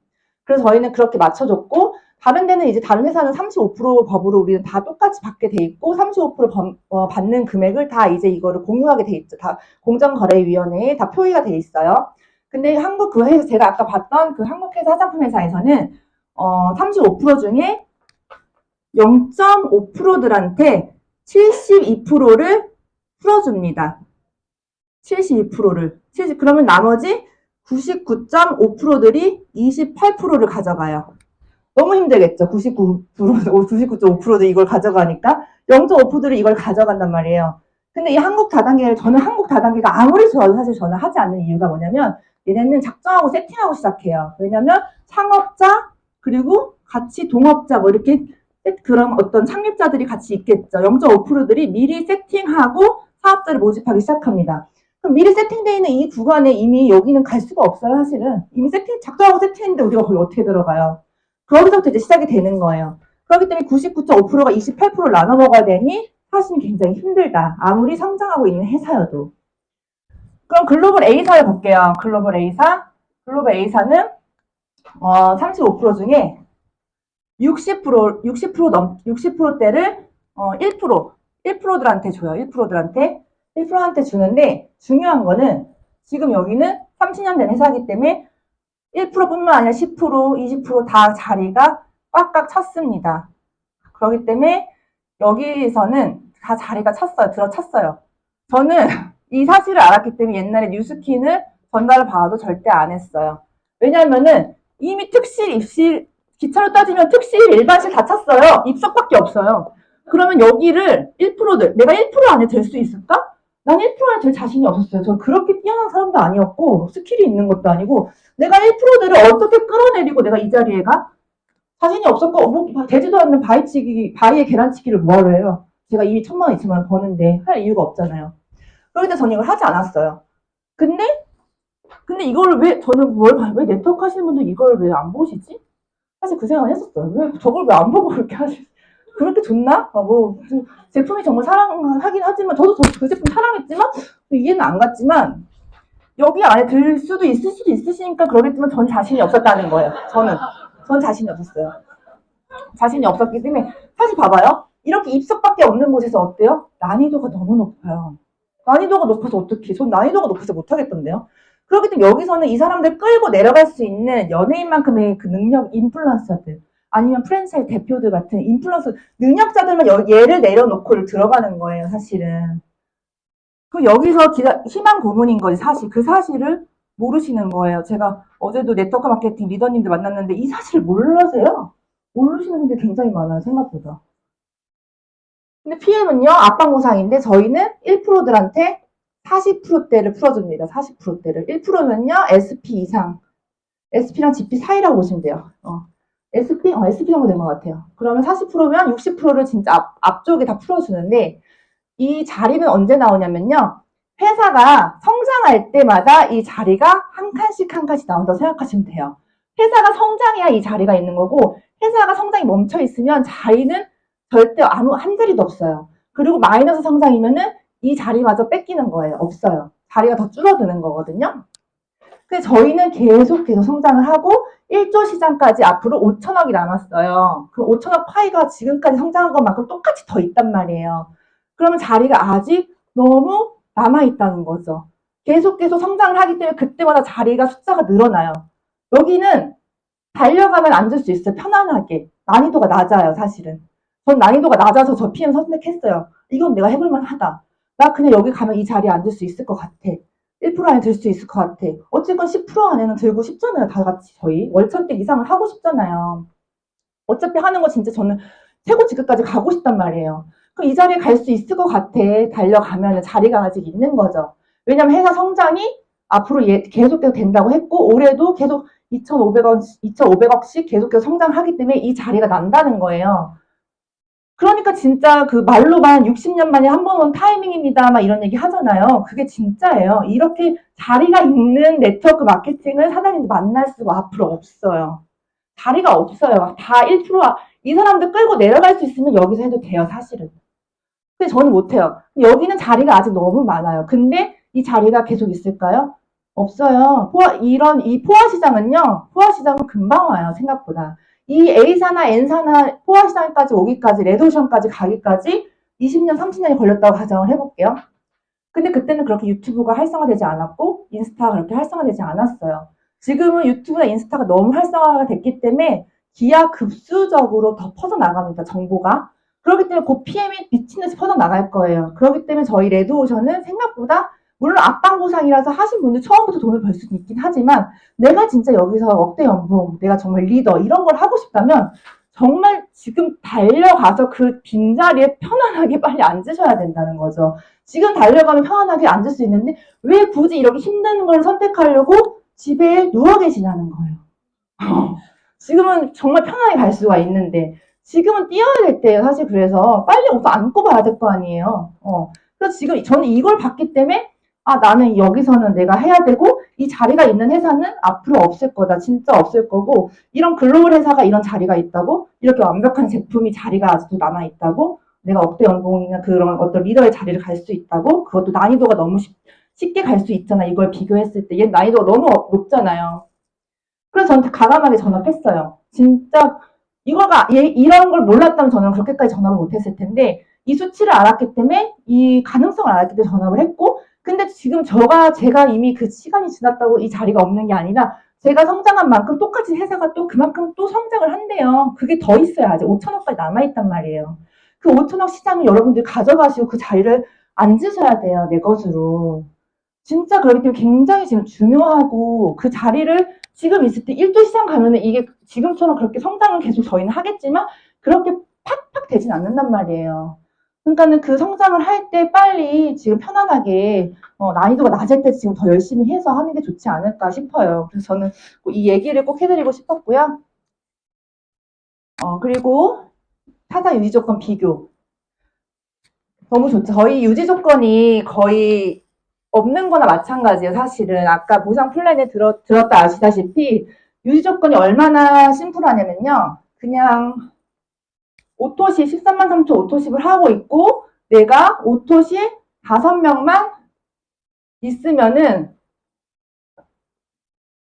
그래서 저희는 그렇게 맞춰줬고 다른 데는 이제 다른 회사는 35% 법으로 우리는 다 똑같이 받게 돼 있고 35% 받는 금액을 다 이제 이거를 공유하게 돼 있죠. 다 공정거래위원회에 다 표의가 돼 있어요. 근데 한국 그 회사 제가 아까 봤던 그 한국 회사 화장품 회사에서는 35% 중에 0.5%들한테 72%를 풀어줍니다. 72%를. 그러면 나머지 99.5%들이 28%를 가져가요. 너무 힘들겠죠. 99.5%도 이걸 가져가니까 0.5%들이 이걸 가져간단 말이에요. 근데 이 한국 다단계를 저는 한국 다단계가 아무리 좋아도 사실 저는 하지 않는 이유가 뭐냐면 얘네는 작정하고 세팅하고 시작해요. 왜냐면 창업자 그리고 같이 동업자 뭐 이렇게 그런 어떤 창립자들이 같이 있겠죠. 0.5%들이 미리 세팅하고 사업자를 모집하기 시작합니다. 그럼 미리 세팅되어 있는 이 구간에 이미 여기는 갈 수가 없어요, 사실은. 이미 작정하고 세팅했는데 우리가 거기 어떻게 들어가요? 거기서부터 이제 시작이 되는 거예요. 그렇기 때문에 99.5%가 28%를 나눠 먹어야 되니 사실 굉장히 힘들다. 아무리 성장하고 있는 회사여도. 그럼 글로벌 A사를 볼게요. 글로벌 A사. 글로벌 A사는 35% 중에 60%대를 1%들한테 줘요. 1%한테 주는데 중요한 거는 지금 여기는 30년 된 회사이기 때문에 1%뿐만 아니라 10%, 20%다 자리가 꽉꽉 찼습니다. 그렇기 때문에 여기에서는 다 자리가 들어찼어요. 저는 이 사실을 알았기 때문에 옛날에 뉴스킨을 전달을 받아도 절대 안 했어요. 왜냐면은 이미 특실, 입실, 기차로 따지면 특실, 일반실 다 찼어요. 입석밖에 없어요. 그러면 여기를 1%들, 내가 1% 안에 들 수 있을까? 난 1% 안에 들 자신이 없었어요. 저 그렇게 뛰어난 사람도 아니었고 스킬이 있는 것도 아니고 내가 1%들을 어떻게 끌어내리고 내가 이 자리에 가? 자신이 없었고 뭐 되지도 않는 바위에 계란치기를 뭐하러 해요. 제가 이미 1,000만 원, 2,000만 원 버는데 할 이유가 없잖아요. 그렇기 때문에 저는 이걸 하지 않았어요. 근데 이거를 왜 네트워크 하시는 분들 이걸 왜 안 보시지? 사실 그 생각을 했었어요. 왜 저걸 왜 안 보고 그렇게 하지? 그렇게 좋나? 제품이 정말 사랑하긴 하지만 저도 그 제품 사랑했지만 이해는 안 갔지만 여기 안에 들 수도 있으시니까 그러겠지만 전 자신이 없었다는 거예요. 전 자신이 없었어요. 자신이 없었기 때문에 사실 봐봐요. 이렇게 입석밖에 없는 곳에서 어때요? 난이도가 너무 높아요. 난이도가 높아서 어떡해. 전 난이도가 높아서 못하겠던데요. 그렇기 때문에 여기서는 이 사람들 끌고 내려갈 수 있는 연예인만큼의 그 능력 인플루언서들 아니면 프랜차이즈 대표들 같은 인플루언서 능력자들만 얘를 내려놓고 들어가는 거예요, 사실은. 그 여기서 희망 고문인 거지, 사실. 그 사실을 모르시는 거예요. 제가 어제도 네트워크 마케팅 리더님들 만났는데 이 사실을 몰라세요. 모르시는 분들이 굉장히 많아요, 생각보다. 근데 PM은요, 압박무상인데 저희는 1%들한테 40%대를 풀어줍니다. 40%대를. 1%면요, SP 이상. SP랑 GP 사이라고 보시면 돼요. SP 정도 된 것 같아요. 그러면 40%면 60%를 진짜 앞쪽에 다 풀어주는데 이 자리는 언제 나오냐면요. 회사가 성장할 때마다 이 자리가 한 칸씩 나온다고 생각하시면 돼요. 회사가 성장해야 이 자리가 있는 거고 회사가 성장이 멈춰 있으면 자리는 절대 한 자리도 없어요. 그리고 마이너스 성장이면은 이 자리마저 뺏기는 거예요. 없어요. 자리가 더 줄어드는 거거든요. 그래서 저희는 계속 성장을 하고 1조 시장까지 앞으로 5천억이 남았어요. 그 5천억 파이가 지금까지 성장한 것만큼 똑같이 더 있단 말이에요. 그러면 자리가 아직 너무 남아있다는 거죠. 계속 성장을 하기 때문에 그때마다 자리가 숫자가 늘어나요. 여기는 달려가면 앉을 수 있어요. 편안하게. 난이도가 낮아요, 사실은. 전 난이도가 낮아서 저 PM 선택했어요. 이건 내가 해볼만 하다. 나 그냥 여기 가면 이 자리에 앉을 수 있을 것 같아. 1% 안에 들 수 있을 것 같아. 어쨌건 10% 안에는 들고 싶잖아요. 다 같이 저희. 월천대 이상을 하고 싶잖아요. 어차피 하는 거 진짜 저는 최고 직급까지 가고 싶단 말이에요. 그럼 이 자리에 갈 수 있을 것 같아. 달려가면 자리가 아직 있는 거죠. 왜냐면 회사 성장이 앞으로 계속 된다고 했고 올해도 계속 2,500억씩 계속해서 성장하기 때문에 이 자리가 난다는 거예요. 그러니까 진짜 그 말로만 60년 만에 한 번 온 타이밍입니다. 막 이런 얘기 하잖아요. 그게 진짜예요. 이렇게 자리가 있는 네트워크 마케팅을 사장님도 만날 수가 앞으로 없어요. 자리가 없어요. 다 1%, 이 사람들 끌고 내려갈 수 있으면 여기서 해도 돼요, 사실은. 근데 저는 못해요. 여기는 자리가 아직 너무 많아요. 근데 이 자리가 계속 있을까요? 없어요. 이 포화 시장은요, 포화 시장은 금방 와요, 생각보다. 이 A사나 N사나 포화 시장까지 오기까지, 레드오션까지 가기까지 20년, 30년이 걸렸다고 가정을 해볼게요. 근데 그때는 그렇게 유튜브가 활성화되지 않았고, 인스타가 그렇게 활성화되지 않았어요. 지금은 유튜브나 인스타가 너무 활성화가 됐기 때문에 기하급수적으로 더 퍼져나갑니다, 정보가. 그렇기 때문에 그 PM이 미친 듯이 퍼져나갈 거예요. 그렇기 때문에 저희 레드오션은 생각보다 물론 앞방보상이라서 하신 분들 처음부터 돈을 벌 수는 있긴 하지만 내가 진짜 여기서 억대 연봉, 내가 정말 리더 이런 걸 하고 싶다면 정말 지금 달려가서 그 빈자리에 편안하게 빨리 앉으셔야 된다는 거죠. 지금 달려가면 편안하게 앉을 수 있는데 왜 굳이 이렇게 힘든 걸 선택하려고 집에 누워 계시냐는 거예요. 지금은 정말 편하게 갈 수가 있는데 지금은 뛰어야 될 때예요. 사실 그래서 빨리 옷 안고 봐야 될 거 아니에요. 그래서 지금 저는 이걸 봤기 때문에 나는 여기서는 내가 해야 되고 이 자리가 있는 회사는 앞으로 없을 거다. 진짜 없을 거고 이런 글로벌 회사가 이런 자리가 있다고 이렇게 완벽한 제품이 자리가 아직도 남아있다고 내가 억대 연봉이나 그런 어떤 리더의 자리를 갈 수 있다고 그것도 난이도가 너무 쉽게 갈 수 있잖아. 이걸 비교했을 때 얘 난이도가 너무 높잖아요. 그래서 저한테 가감하게 전업했어요. 진짜 이런 걸 몰랐다면 저는 그렇게까지 전업을 못했을 텐데 이 수치를 알았기 때문에 이 가능성을 알았기 때문에 전업을 했고 근데 지금 제가 이미 그 시간이 지났다고 이 자리가 없는 게 아니라 제가 성장한 만큼 똑같이 회사가 또 그만큼 또 성장을 한대요. 그게 더 있어요. 아직 5천억까지 남아있단 말이에요. 그 5천억 시장을 여러분들이 가져가시고 그 자리를 앉으셔야 돼요. 내 것으로. 진짜 그렇기 때문에 굉장히 지금 중요하고 그 자리를 지금 있을 때 1도 시장 가면은 이게 지금처럼 그렇게 성장은 계속 저희는 하겠지만 그렇게 팍팍 되진 않는단 말이에요. 그러니까는 그 성장을 할 때 빨리 지금 편안하게 난이도가 낮을 때 지금 더 열심히 해서 하는 게 좋지 않을까 싶어요. 그래서 저는 이 얘기를 꼭 해드리고 싶었고요. 그리고 타사 유지 조건 비교. 너무 좋죠. 저희 유지 조건이 거의 없는 거나 마찬가지예요, 사실은. 아까 보상 플랜에 들었다 아시다시피 유지 조건이 얼마나 심플하냐면요. 그냥 오토십 13만 3천 오토십을 하고 있고 내가 오토십 5명만 있으면은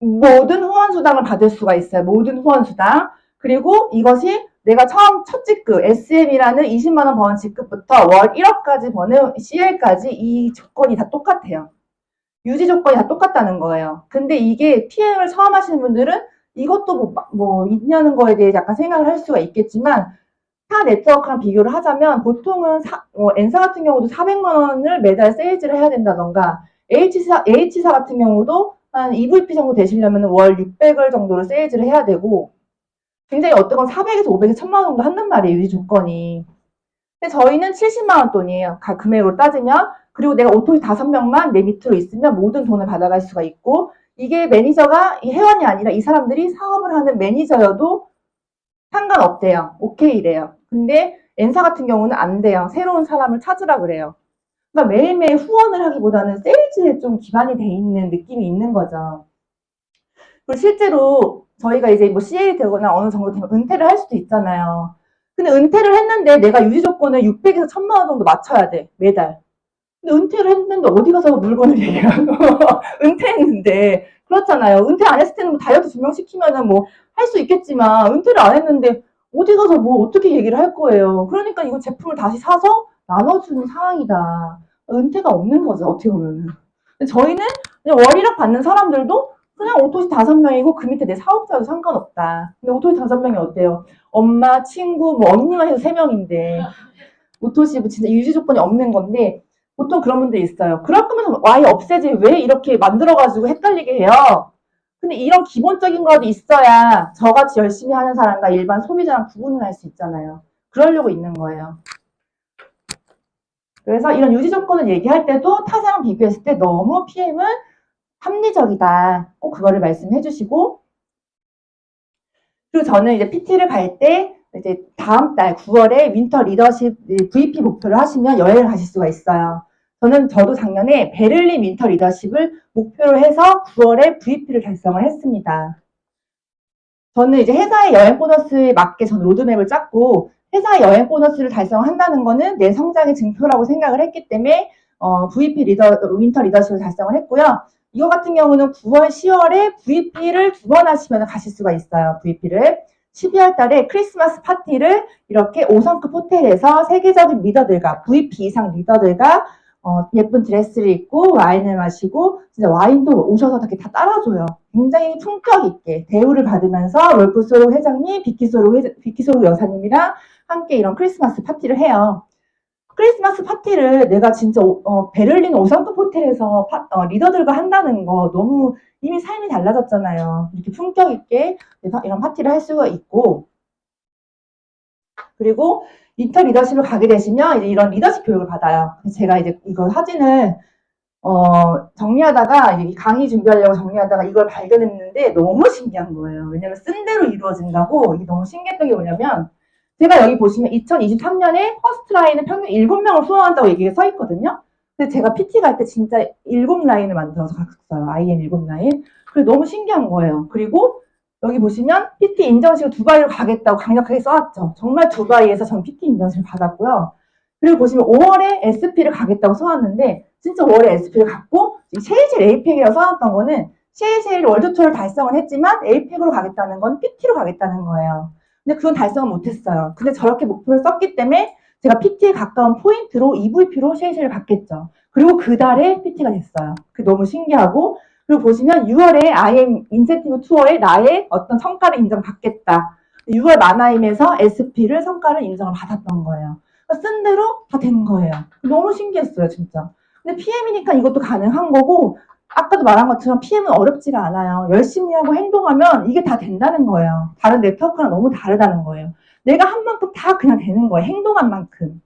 모든 후원수당을 받을 수가 있어요. 모든 후원수당. 그리고 이것이 내가 처음 첫 직급 SM이라는 20만 원 버는 직급부터 월 1억까지 버는 CL까지 이 조건이 다 똑같아요. 유지 조건이 다 똑같다는 거예요. 근데 이게 PM을 처음 하시는 분들은 이것도 뭐 있냐는 거에 대해 약간 생각을 할 수가 있겠지만 타 네트워크랑 비교를 하자면 보통은 N사 같은 경우도 400만 원을 매달 세일즈를 해야 된다던가 H사 같은 경우도 한 EVP 정도 되시려면 월 600을 정도를 세일즈를 해야 되고 굉장히 어떤 건 400에서 500에서 1000만 원 정도 한단 말이에요. 유지 조건이. 근데 저희는 70만 원 돈이에요. 금액으로 따지면. 그리고 내가 오토리 5명만 내 밑으로 있으면 모든 돈을 받아갈 수가 있고 이게 매니저가 회원이 아니라 이 사람들이 사업을 하는 매니저여도 상관없대요. 오케이래요. 근데 N사 같은 경우는 안 돼요. 새로운 사람을 찾으라 그래요. 그러니까 매일매일 후원을 하기보다는 세일즈에 좀 기반이 돼 있는 느낌이 있는 거죠. 그리고 실제로 저희가 이제 뭐 CA 되거나 어느 정도 되면 은퇴를 할 수도 있잖아요. 근데 은퇴를 했는데 내가 유지 조건을 600에서 1000만 원 정도 맞춰야 돼. 매달. 근데 은퇴를 했는데 어디 가서 물건을 얘기하고 은퇴했는데 그렇잖아요. 은퇴 안 했을 때는 뭐 다이어트 증명시키면은 뭐 할 수 있겠지만 은퇴를 안 했는데 어디 가서 뭐 어떻게 얘기를 할 거예요. 그러니까 이거 제품을 다시 사서 나눠주는 상황이다. 은퇴가 없는 거죠. 어떻게 보면은. 저희는 그냥 월이락 받는 사람들도 그냥 오토시 5명이고 그 밑에 내 사업자도 상관없다. 근데 오토시 5명이 어때요? 엄마, 친구, 뭐 언니만 해도 3명인데 오토시 진짜 유지 조건이 없는 건데 보통 그런 분들이 있어요. 그럴 거면 아예 없애지 왜 이렇게 만들어가지고 헷갈리게 해요. 근데 이런 기본적인 것도 있어야 저같이 열심히 하는 사람과 일반 소비자랑 구분을 할 수 있잖아요. 그러려고 있는 거예요. 그래서 이런 유지 조건을 얘기할 때도 타사랑 비교했을 때 너무 PM은 합리적이다. 꼭 그거를 말씀해 주시고 그리고 저는 이제 PT를 갈 때 이제 다음 달 9월에 윈터 리더십 VP 목표를 하시면 여행을 가실 수가 있어요. 저도 작년에 베를린 윈터 리더십을 목표로 해서 9월에 VP를 달성을 했습니다. 저는 이제 회사의 여행 보너스에 맞게 저는 로드맵을 짰고 회사의 여행 보너스를 달성한다는 거는 내 성장의 증표라고 생각을 했기 때문에 VP 윈터 리더십을 달성을 했고요. 이거 같은 경우는 9월, 10월에 VP를 2번 하시면 가실 수가 있어요. VP를. 12월 달에 크리스마스 파티를 이렇게 5성급 호텔에서 세계적인 리더들과 VP 이상 리더들과 예쁜 드레스를 입고 와인을 마시고 진짜 와인도 오셔서 이렇게 다 따라줘요. 굉장히 품격 있게 대우를 받으면서 롤프 소로 회장님, 비키 소로 여사님이랑 함께 이런 크리스마스 파티를 해요. 크리스마스 파티를 내가 진짜 베를린 5성급 호텔에서 리더들과 한다는 거 너무 이미 삶이 달라졌잖아요. 이렇게 품격 있게 이런 파티를 할 수가 있고 그리고 윈터 리더십을 가게 되시면 이제 이런 리더십 교육을 받아요. 제가 이제 이거 사진을 정리하다가 강의 준비하려고 정리하다가 이걸 발견했는데 너무 신기한 거예요. 왜냐면 쓴 대로 이루어진다고. 이게 너무 신기했던 게 뭐냐면 제가 여기 보시면 2023년에 퍼스트 라인은 평균 7명을 수강한다고 얘기가 써 있거든요. 근데 제가 PT 갈 때 진짜 7라인을 만들어서 갔어요. IM 7라인. 그래서 너무 신기한 거예요. 그리고 여기 보시면 PT 인정식을 두바이로 가겠다고 강력하게 써왔죠. 정말 두바이에서 전 PT 인정식을 받았고요. 그리고 보시면 5월에 SP를 가겠다고 써왔는데 진짜 5월에 SP를 갔고 셰이젤 에이펙이라고 써놨던 거는 셰이젤 월드 투어를 달성은 했지만 에이펙으로 가겠다는 건 PT로 가겠다는 거예요. 근데 그건 달성은 못했어요. 근데 저렇게 목표를 썼기 때문에 제가 PT에 가까운 포인트로 EVP로 셰이젤을 갔겠죠. 그리고 그 달에 PT가 됐어요. 그게 너무 신기하고 그리고 보시면 6월에 IM 인센티브 투어에 나의 어떤 성과를 인정받겠다. 6월 마나임에서 SP를 성과를 인정을 받았던 거예요. 쓴 대로 다 된 거예요. 너무 신기했어요, 진짜. 근데 PM이니까 이것도 가능한 거고 아까도 말한 것처럼 PM은 어렵지가 않아요. 열심히 하고 행동하면 이게 다 된다는 거예요. 다른 네트워크랑 너무 다르다는 거예요. 내가 한 만큼 다 그냥 되는 거예요. 행동한 만큼.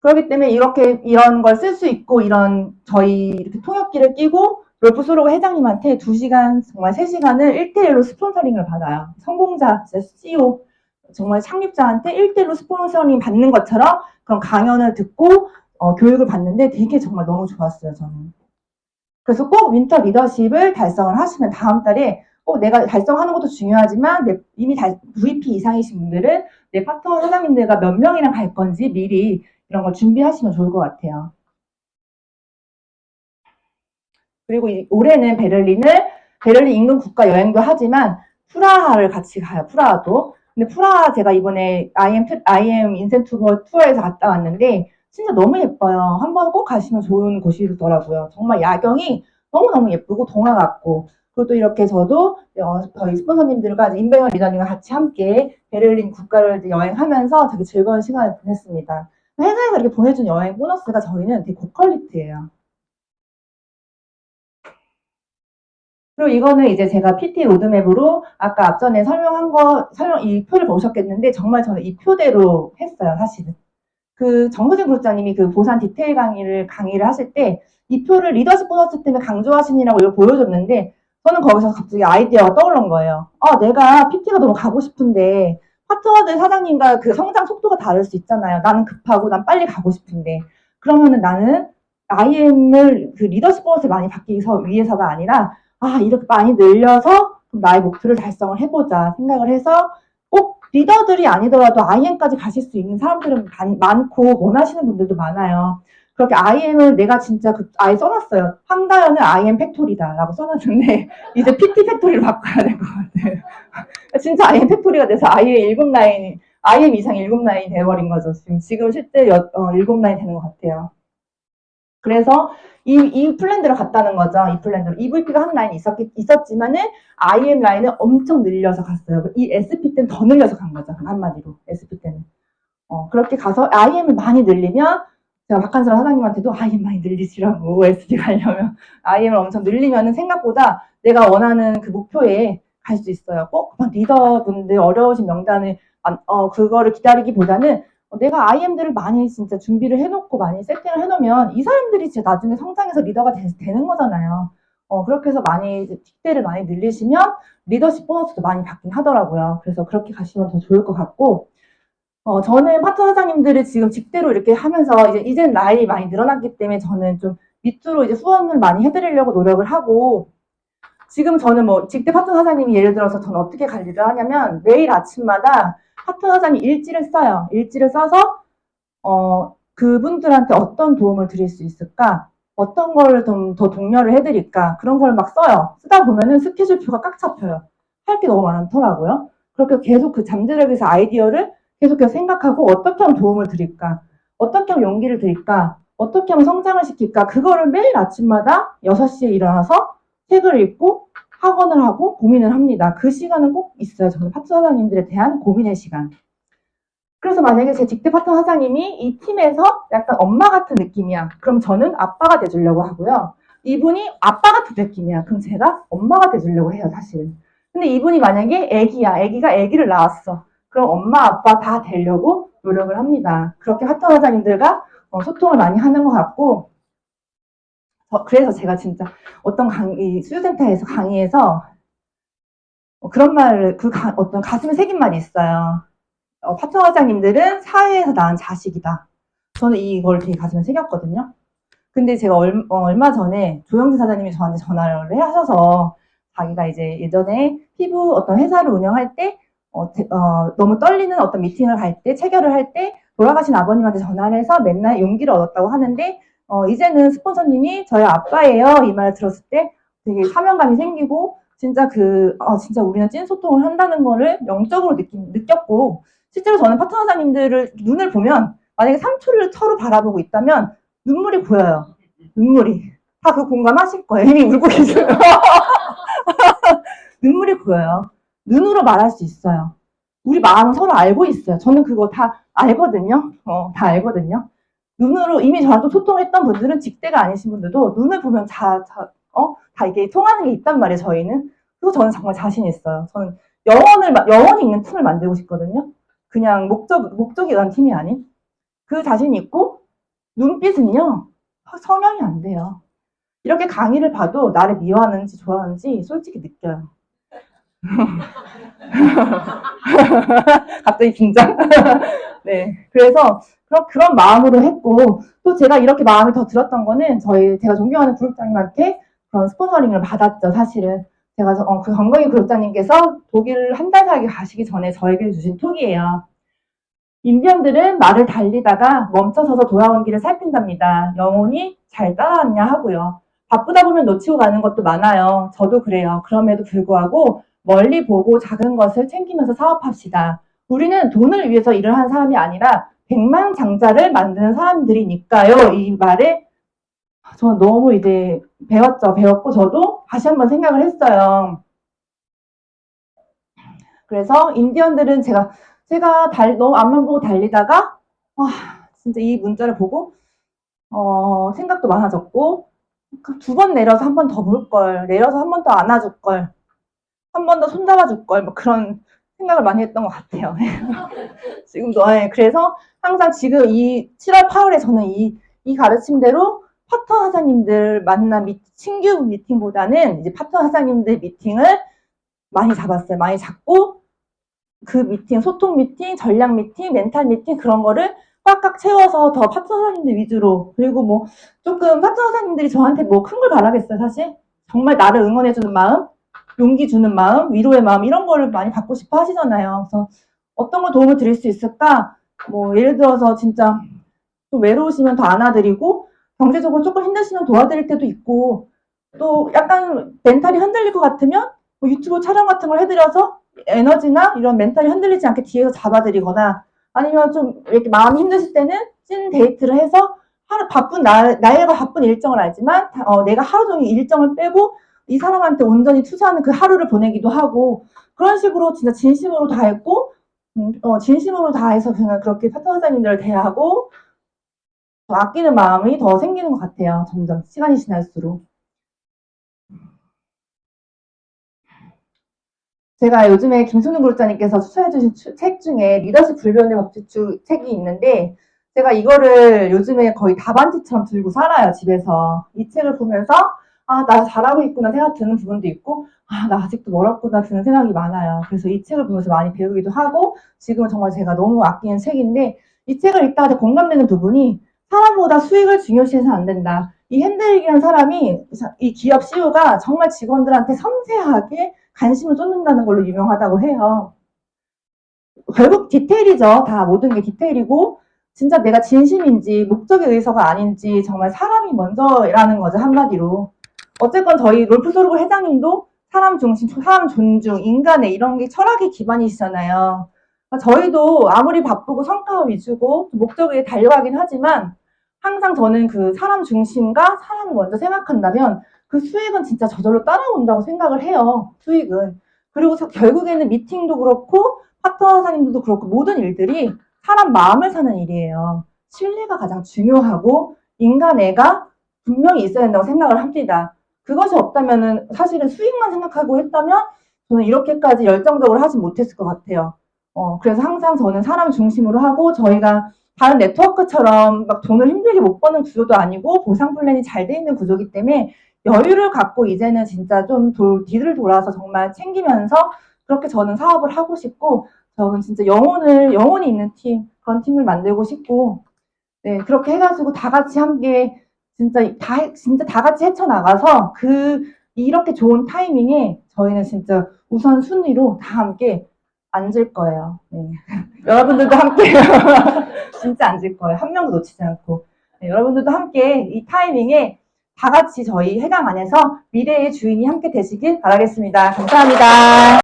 그렇기 때문에 이런 걸 쓸 수 있고 저희 이렇게 통역기를 끼고 롤프 소로가 회장님한테 2시간 정말 3시간을 1대1로 스폰서링을 받아요. 성공자, CEO 정말 창립자한테 1대1로 스폰서링 받는 것처럼 그런 강연을 듣고 교육을 받는데 되게 정말 너무 좋았어요, 저는. 그래서 꼭 윈터 리더십을 달성을 하시면 다음 달에 꼭 내가 달성하는 것도 중요하지만 이미 VP 이상이신 분들은 내 파트너 사장님들과 몇 명이랑 갈 건지 미리 이런 걸 준비하시면 좋을 것 같아요. 그리고 올해는 베를린 인근 국가 여행도 하지만 프라하를 같이 가요. 프라하도. 근데 프라하 제가 이번에 IM 인센티브 투어에서 갔다 왔는데 진짜 너무 예뻐요. 한번 꼭 가시면 좋은 곳이더라고요. 정말 야경이 너무너무 예쁘고 동화 같고 그리고 또 이렇게 저도 저희 스폰서님들과 임병현 리더님과 같이 함께 베를린 국가를 여행하면서 되게 즐거운 시간을 보냈습니다. 회사에서 이렇게 보내준 여행 보너스가 저희는 되게 고퀄리티예요. 그리고 이거는 이제 제가 PT 로드맵으로 아까 앞전에 이 표를 보셨겠는데 정말 저는 이 표대로 했어요, 사실은. 그 정수진 구독자님이 그 보산 디테일 강의를 하실 때 이 표를 리더십 보너스 때문에 강조하시느라고 이걸 보여줬는데 저는 거기서 갑자기 아이디어가 떠오른 거예요. 내가 PT가 너무 가고 싶은데 파트너들 사장님과 그 성장 속도가 다를 수 있잖아요. 나는 급하고 난 빨리 가고 싶은데 그러면은 나는 IM을 그 리더십 보너스를 많이 받기 위해서가 아니라 이렇게 많이 늘려서 나의 목표를 달성을 해보자 생각을 해서 꼭 리더들이 아니더라도 IM까지 가실 수 있는 사람들은 많고 원하시는 분들도 많아요. 그렇게 IM을 내가 진짜 아예 써놨어요. 황다연은 IM 팩토리다라고 써놨는데 이제 PT 팩토리로 바꿔야 될 것 같아요. 진짜 IM 팩토리가 돼서 IM 이상 7라인이 돼버린 거죠. 지금 실제 7라인 되는 것 같아요. 그래서 이 플랜대로 갔다는 거죠. 이 플랜대로. EVP가 한 라인이 있었지만은 IM 라인을 엄청 늘려서 갔어요. 이 SP 때는 더 늘려서 간 거죠. 한마디로. SP 때는. 그렇게 가서 IM을 많이 늘리면 제가 박한슬 사장님한테도 IM 많이 늘리시라고 SP 가려면 IM을 엄청 늘리면은 생각보다 내가 원하는 그 목표에 갈 수 있어요. 꼭 리더분들 어려우신 명단을 그거를 기다리기보다는 내가 IM들을 많이 진짜 준비를 해놓고 많이 세팅을 해놓으면 이 사람들이 진짜 나중에 성장해서 리더가 되는 거잖아요. 그렇게 해서 많이 직대를 많이 늘리시면 리더십 보너스도 많이 받긴 하더라고요. 그래서 그렇게 가시면 더 좋을 것 같고, 저는 파트너 사장님들을 지금 직대로 이렇게 하면서 이제 나이 많이 늘어났기 때문에 저는 좀 밑으로 이제 후원을 많이 해드리려고 노력을 하고, 지금 저는 뭐 직대 파트너 사장님이 예를 들어서 저는 어떻게 관리를 하냐면 매일 아침마다 파트너 사장님 일지를 써요. 일지를 써서 그분들한테 어떤 도움을 드릴 수 있을까? 어떤 걸 좀 더 독려를 해드릴까? 그런 걸 막 써요. 쓰다 보면은 스케줄표가 꽉 잡혀요. 할 게 너무 많더라고요. 그렇게 계속 그 잠재력에서 아이디어를 계속해서 생각하고 어떻게 하면 도움을 드릴까? 어떻게 하면 용기를 드릴까? 어떻게 하면 성장을 시킬까? 그거를 매일 아침마다 6시에 일어나서 책을 읽고 학원을 하고 고민을 합니다. 그 시간은 꼭 있어요. 저는 파트너 사장님들에 대한 고민의 시간. 그래서 만약에 제 직대 파트너 사장님이 이 팀에서 약간 엄마 같은 느낌이야. 그럼 저는 아빠가 돼주려고 하고요. 이분이 아빠 같은 느낌이야. 그럼 제가 엄마가 돼주려고 해요, 사실. 근데 이분이 만약에 애기야. 애기가 애기를 낳았어. 그럼 엄마, 아빠 다 되려고 노력을 합니다. 그렇게 파트너 사장님들과 소통을 많이 하는 것 같고, 그래서 제가 진짜 어떤 수유센터에서 강의에서 그런 말을, 어떤 가슴에 새긴 말이 있어요. 파트너 사장님들은 사회에서 낳은 자식이다. 저는 이걸 되게 가슴에 새겼거든요. 근데 제가 얼마 전에 조영진 사장님이 저한테 전화를 하셔서 자기가 이제 예전에 피부 어떤 회사를 운영할 때 너무 떨리는 어떤 미팅을 갈 때, 체결을 할 때 돌아가신 아버님한테 전화를 해서 맨날 용기를 얻었다고 하는데 이제는 스폰서님이 저희 아빠예요. 이 말을 들었을 때 되게 사명감이 생기고 진짜 진짜 우리는 찐 소통을 한다는 거를 영적으로 느꼈고 실제로 저는 파트너 사장님들을 눈을 보면 만약에 3초를 서로 바라보고 있다면 눈물이 보여요. 눈물이. 다 그 공감하실 거예요. 이미 울고 계세요. 눈물이 보여요. 눈으로 말할 수 있어요. 우리 마음은 서로 알고 있어요. 저는 그거 다 알거든요. 다 알거든요. 눈으로 이미 저랑 또 소통했던 분들은 직대가 아니신 분들도 눈을 보면 다 이게 통하는 게 있단 말이에요, 저희는. 그거 저는 정말 자신 있어요. 저는 영원히 있는 팀을 만들고 싶거든요. 그냥 목적이 의한 팀이 아닌. 그 자신이 있고, 눈빛은요, 성형이 안 돼요. 이렇게 강의를 봐도 나를 미워하는지 좋아하는지 솔직히 느껴요. 갑자기 긴장? 네. 그래서 그런 마음으로 했고, 또 제가 이렇게 마음이 더 들었던 거는 제가 존경하는 그룹장님한테 그런 스폰서링을 받았죠, 사실은. 제가 그 건강희 그룹장님께서 독일 한 달 살기 가시기 전에 저에게 주신 톡이에요. 인디언들은 말을 달리다가 멈춰서서 돌아온 길을 살핀답니다. 영혼이 잘 따라왔냐 하고요. 바쁘다 보면 놓치고 가는 것도 많아요. 저도 그래요. 그럼에도 불구하고 멀리 보고 작은 것을 챙기면서 사업합시다. 우리는 돈을 위해서 일을 하는 사람이 아니라 백만장자를 만드는 사람들이니까요. 이 말에 저는 너무 이제 배웠고 저도 다시 한번 생각을 했어요. 그래서 인디언들은 제가 너무 앞만 보고 달리다가 진짜 이 문자를 보고 생각도 많아졌고 2번 내려서 한 번 더 물 걸, 내려서 한 번 더 안아줄 걸, 한 번 더 손잡아줄 걸, 뭐 그런 생각을 많이 했던 것 같아요. 지금도. 네. 그래서 항상 지금 이 7월, 8월에 저는 이 가르침대로 파트너 사장님들 신규 미팅보다는 이제 파트너 사장님들 미팅을 많이 잡았어요. 많이 잡고 그 미팅, 소통 미팅, 전략 미팅, 멘탈 미팅 그런 거를 꽉꽉 채워서 더 파트너 사장님들 위주로 그리고 뭐 조금 파트너 사장님들이 저한테 뭐 큰 걸 바라겠어요, 사실. 정말 나를 응원해주는 마음, 용기 주는 마음, 위로의 마음 이런 거를 많이 받고 싶어 하시잖아요. 그래서 어떤 걸 도움을 드릴 수 있을까? 뭐 예를 들어서 진짜 좀 외로우시면 더 안아드리고 경제적으로 조금 힘드시면 도와드릴 때도 있고 또 약간 멘탈이 흔들릴 것 같으면 뭐 유튜브 촬영 같은 걸 해드려서 에너지나 이런 멘탈이 흔들리지 않게 뒤에서 잡아드리거나 아니면 좀 이렇게 마음이 힘드실 때는 찐 데이트를 해서 나이가 바쁜 일정을 알지만 내가 하루 종일 일정을 빼고 이 사람한테 온전히 투자하는 그 하루를 보내기도 하고 그런 식으로 진짜 진심으로 다했고 진심으로 다해서 그냥 그렇게 파트너 사장님들을 대하고 더 아끼는 마음이 더 생기는 것 같아요. 점점 시간이 지날수록. 제가 요즘에 김승윤 그룹장님께서 추천해주신 책 중에 리더십 불변의 법칙 책이 있는데 제가 이거를 요즘에 거의 답안지처럼 들고 살아요, 집에서. 이 책을 보면서 아, 나 잘하고 있구나 생각 드는 부분도 있고, 아, 나 아직도 멀었구나 드는 생각이 많아요. 그래서 이 책을 보면서 많이 배우기도 하고, 지금은 정말 제가 너무 아끼는 책인데, 이 책을 읽다가 공감되는 부분이 사람보다 수익을 중요시해서는 안 된다. 이 핸들릭이라는 사람이, 이 기업 CEO가 정말 직원들한테 섬세하게 관심을 쏟는다는 걸로 유명하다고 해요. 결국 디테일이죠. 다 모든 게 디테일이고, 진짜 내가 진심인지 목적에 의해서가 아닌지 정말 사람이 먼저라는 거죠, 한마디로. 어쨌건 저희 롤프소르고 회장님도 사람 중심, 사람 존중, 인간의 이런 게 철학의 기반이시잖아요. 저희도 아무리 바쁘고 성과 위주고 목적에 달려가긴 하지만 항상 저는 그 사람 중심과 사람을 먼저 생각한다면 그 수익은 진짜 저절로 따라온다고 생각을 해요. 수익은. 그리고 결국에는 미팅도 그렇고 파트너 사님들도 그렇고 모든 일들이 사람 마음을 사는 일이에요. 신뢰가 가장 중요하고 인간애가 분명히 있어야 된다고 생각을 합니다. 그것이 없다면은 사실은 수익만 생각하고 했다면 저는 이렇게까지 열정적으로 하지 못했을 것 같아요. 그래서 항상 저는 사람 중심으로 하고 저희가 다른 네트워크처럼 막 돈을 힘들게 못 버는 구조도 아니고 보상 플랜이 잘 돼 있는 구조이기 때문에 여유를 갖고 이제는 진짜 좀 뒤를 돌아서 정말 챙기면서 그렇게 저는 사업을 하고 싶고 저는 진짜 영혼이 있는 팀, 그런 팀을 만들고 싶고 네, 그렇게 해가지고 다 같이 함께 진짜 다 같이 헤쳐나가서 이렇게 좋은 타이밍에 저희는 진짜 우선 순위로 다 함께 앉을 거예요. 네. 여러분들도 함께 진짜 앉을 거예요. 한 명도 놓치지 않고. 네, 여러분들도 함께 이 타이밍에 다 같이 저희 해강 안에서 미래의 주인이 함께 되시길 바라겠습니다. 감사합니다.